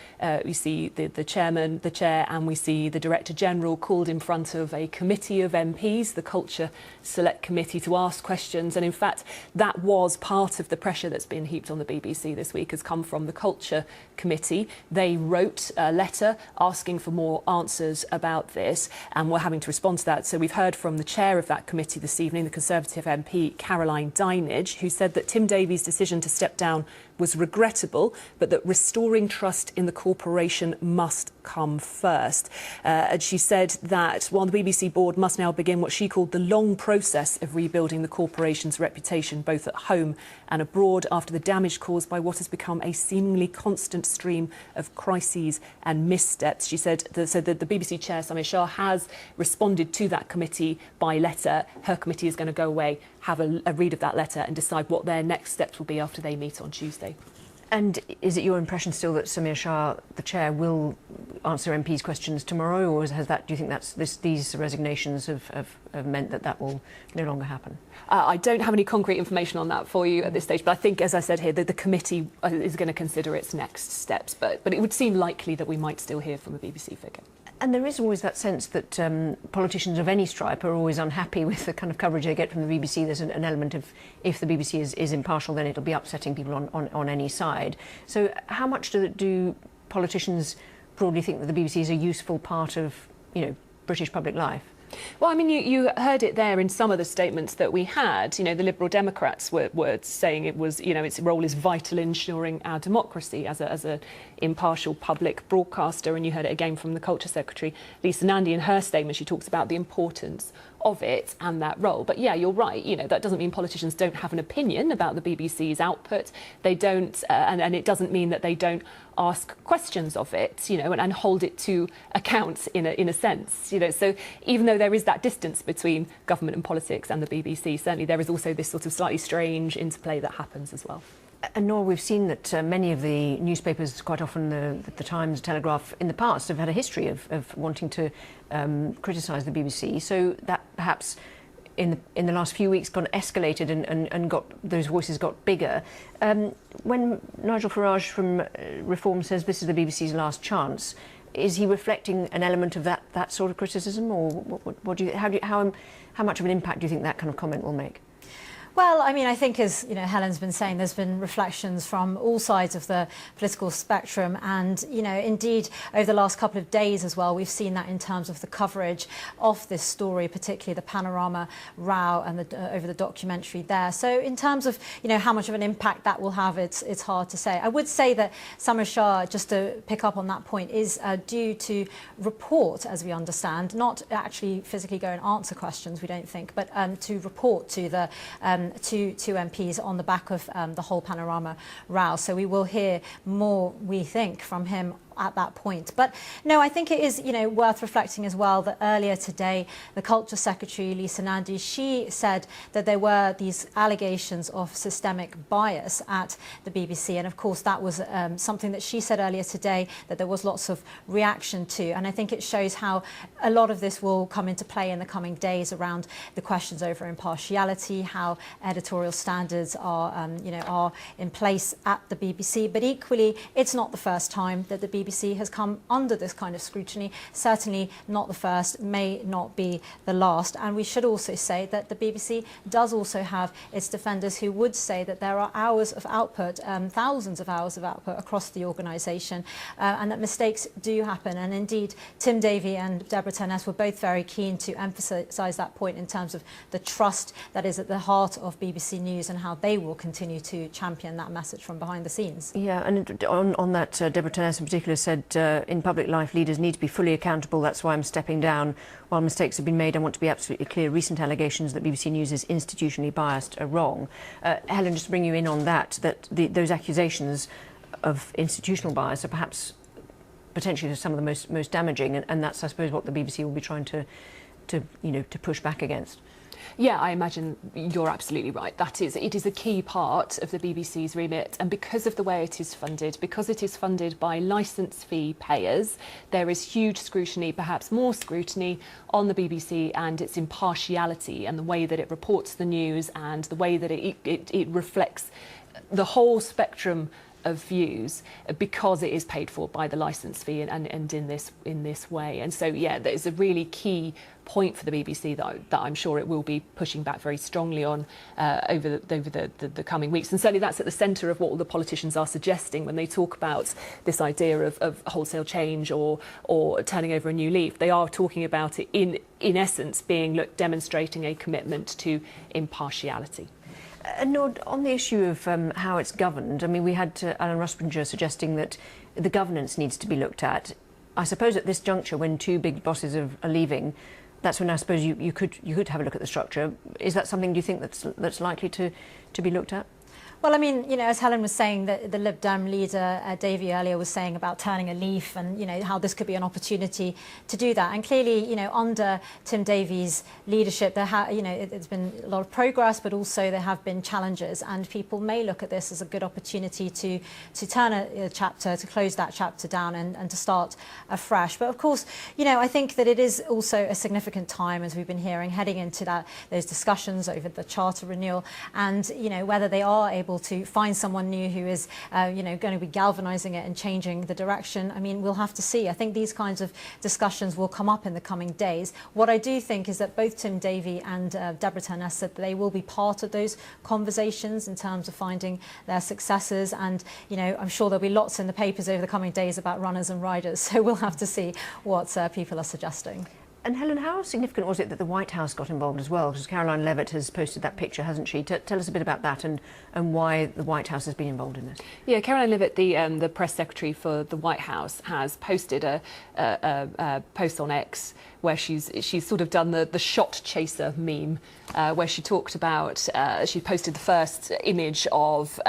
we see the chairman, the chair, and we see the Director General called in front of a committee of MPs, the Culture Select Committee, to ask questions. And in fact, that was part of the pressure that's been heaped on the BBC this week, has come from the Culture Committee. They wrote a letter asking for more answers about this, and we're having to respond to that. So we've heard from the chair of that committee this evening, the Conservative MP Caroline Dinenage, who said that Tim Davie's decision to step down was regrettable, but that restoring trust in the corporation must come first. And she said that while the BBC board must now begin what she called the long process of rebuilding the corporation's reputation both at home and abroad after the damage caused by what has become a seemingly constant stream of crises and missteps. She said that the BBC chair, Samir Shah, has responded to that committee by letter. Her committee is going to go away, have a read of that letter and decide what their next steps will be after they meet on Tuesday. And is it your impression still that Samir Shah, the chair, will answer MPs' questions tomorrow, or do you think these resignations have meant that will no longer happen? I don't have any concrete information on that for you at this stage, but I think, as I said here, that the committee is going to consider its next steps. But it would seem likely that we might still hear from a BBC figure. And there is always that sense that politicians of any stripe are always unhappy with the kind of coverage they get from the BBC. There's an element of, if the BBC is impartial, then it'll be upsetting people on any side. So how much do politicians broadly think that the BBC is a useful part of, British public life? Well, I mean, you heard it there in some of the statements that we had. The Liberal Democrats were saying it was, its role is vital in ensuring our democracy as an impartial public broadcaster. And you heard it again from the Culture Secretary, Lisa Nandy, in her statement. She talks about the importance of it and that role. But yeah, you're right. That doesn't mean politicians don't have an opinion about the BBC's output. They don't, and it doesn't mean that they don't ask questions of it, and hold it to account in a sense, So even though there is that distance between government and politics and the BBC, certainly there is also this sort of slightly strange interplay that happens as well. And Noor, we've seen that many of the newspapers, quite often the Times, Telegraph, in the past have had a history of wanting to criticise the BBC. So that perhaps in the last few weeks got escalated and those voices got bigger. When Nigel Farage from Reform says this is the BBC's last chance, is he reflecting an element of that sort of criticism, or how much of an impact do you think that kind of comment will make? Well, I mean, I think, as Helen's been saying, there's been reflections from all sides of the political spectrum, and indeed over the last couple of days as well, we've seen that in terms of the coverage of this story, particularly the Panorama row and over the documentary there. So in terms of how much of an impact that will have, it's hard to say. I would say that Samir Shah, just to pick up on that point, is due to report, as we understand, not actually physically go and answer questions, we don't think, but to report to the to MPs on the back of the whole Panorama row. So we will hear more, we think, from him at that point. But no, I think it is, worth reflecting as well that earlier today, the Culture Secretary, Lisa Nandy, she said that there were these allegations of systemic bias at the BBC. And of course, that was something that she said earlier today that there was lots of reaction to. And I think it shows how a lot of this will come into play in the coming days around the questions over impartiality, how editorial standards are in place at the BBC. But equally, it's not the first time that the BBC BBC has come under this kind of scrutiny. Certainly not the first, may not be the last. And we should also say that the BBC does also have its defenders who would say that there are hours of output, thousands of hours of output across the organisation, and that mistakes do happen. And indeed, Tim Davie and Deborah Turness were both very keen to emphasise that point in terms of the trust that is at the heart of BBC News and how they will continue to champion that message from behind the scenes. Yeah, and on that, Deborah Turness in particular said, in public life, leaders need to be fully accountable. That's why I'm stepping down. While mistakes have been made, I want to be absolutely clear. Recent allegations that BBC News is institutionally biased are wrong. Helen, just to bring you in on that those accusations of institutional bias are perhaps potentially some of the most damaging, and that's, I suppose, what the BBC will be trying to push back against. Yeah, I imagine you're absolutely right. It is a key part of the BBC's remit, and because of the way it is funded, because it is funded by licence fee payers, there is huge scrutiny, perhaps more scrutiny, on the BBC and its impartiality and the way that it reports the news and the way that it reflects the whole spectrum of views, because it is paid for by the licence fee and in this way. And so, yeah, there's a really key point for the BBC that I'm sure it will be pushing back very strongly on over the coming weeks. And certainly that's at the centre of what all the politicians are suggesting when they talk about this idea of wholesale change or turning over a new leaf. They are talking about it in essence being demonstrating a commitment to impartiality. Nord, on the issue of how it's governed, I mean, we had Alan Rusbringer suggesting that the governance needs to be looked at. I suppose at this juncture, when two big bosses are leaving, that's when I suppose you could have a look at the structure. Is that something, do you think, that's likely to be looked at? Well, I mean, as Helen was saying, the Lib Dem leader, Davie, earlier was saying about turning a leaf and, how this could be an opportunity to do that. And clearly, under Tim Davie's leadership, it's been a lot of progress, but also there have been challenges. And people may look at this as a good opportunity to turn a chapter, to close that chapter down and to start afresh. But of course, I think that it is also a significant time, as we've been hearing, heading into those discussions over the charter renewal and, whether they are able to find someone new who is, going to be galvanising it and changing the direction. I mean, we'll have to see. I think these kinds of discussions will come up in the coming days. What I do think is that both Tim Davie and Deborah Turness said that they will be part of those conversations in terms of finding their successors. And, I'm sure there'll be lots in the papers over the coming days about runners and riders. So we'll have to see what people are suggesting. And Helen, how significant was it that the White House got involved as well? Because Caroline Levitt has posted that picture, hasn't she? Tell us a bit about that and why the White House has been involved in this. Yeah, Caroline Levitt, the press secretary for the White House, has posted a post on X where she's sort of done the shot chaser meme, where she talked about, she posted the first image of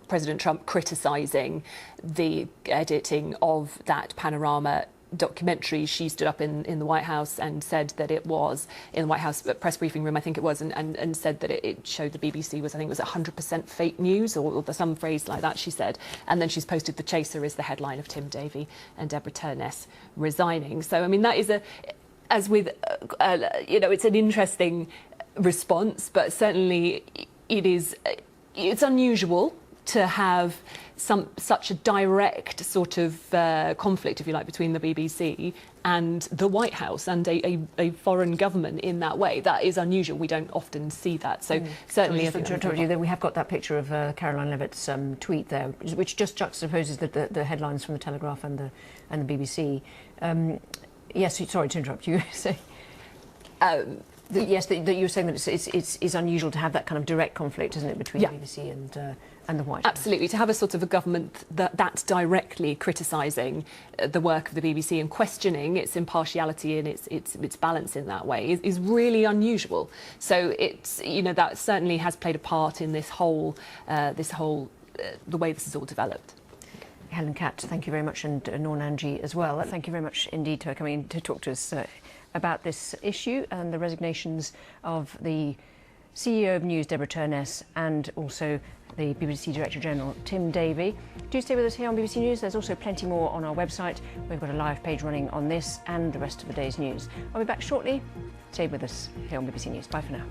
President Trump criticising the editing of that Panorama documentary. She stood up in the White House and said that it was, in the White House press briefing room, I think it was, and said that it showed the BBC was, I think it was 100% fake news or some phrase like that, she said. And then she's posted the chaser as the headline of Tim Davie and Deborah Turness resigning. So, I mean, that is as with, it's an interesting response, but certainly it's unusual to have such a direct sort of conflict, if you like, between the BBC and the White House and a foreign government in that way. That is unusual. We don't often see that. So certainly, we have got that picture of Caroline Levitt's tweet there, which just juxtaposes the headlines from the Telegraph and the BBC. Yes, sorry to interrupt you. Yes, that you were saying that it's unusual to have that kind of direct conflict, isn't it, between the BBC and the White House? Absolutely, to have a sort of a government that's directly criticising the work of the BBC and questioning its impartiality and its balance in that way is really unusual. So that certainly has played a part in the way this is all developed. Helen Catt, thank you very much, and Noor Nanji as well. Thank you very much indeed for coming in to talk to us about this issue and the resignations of the CEO of News, Deborah Turness, and also the BBC Director General, Tim Davie. Do stay with us here on BBC News. There's also plenty more on our website. We've got a live page running on this and the rest of the day's news. I'll be back shortly. Stay with us here on BBC News. Bye for now.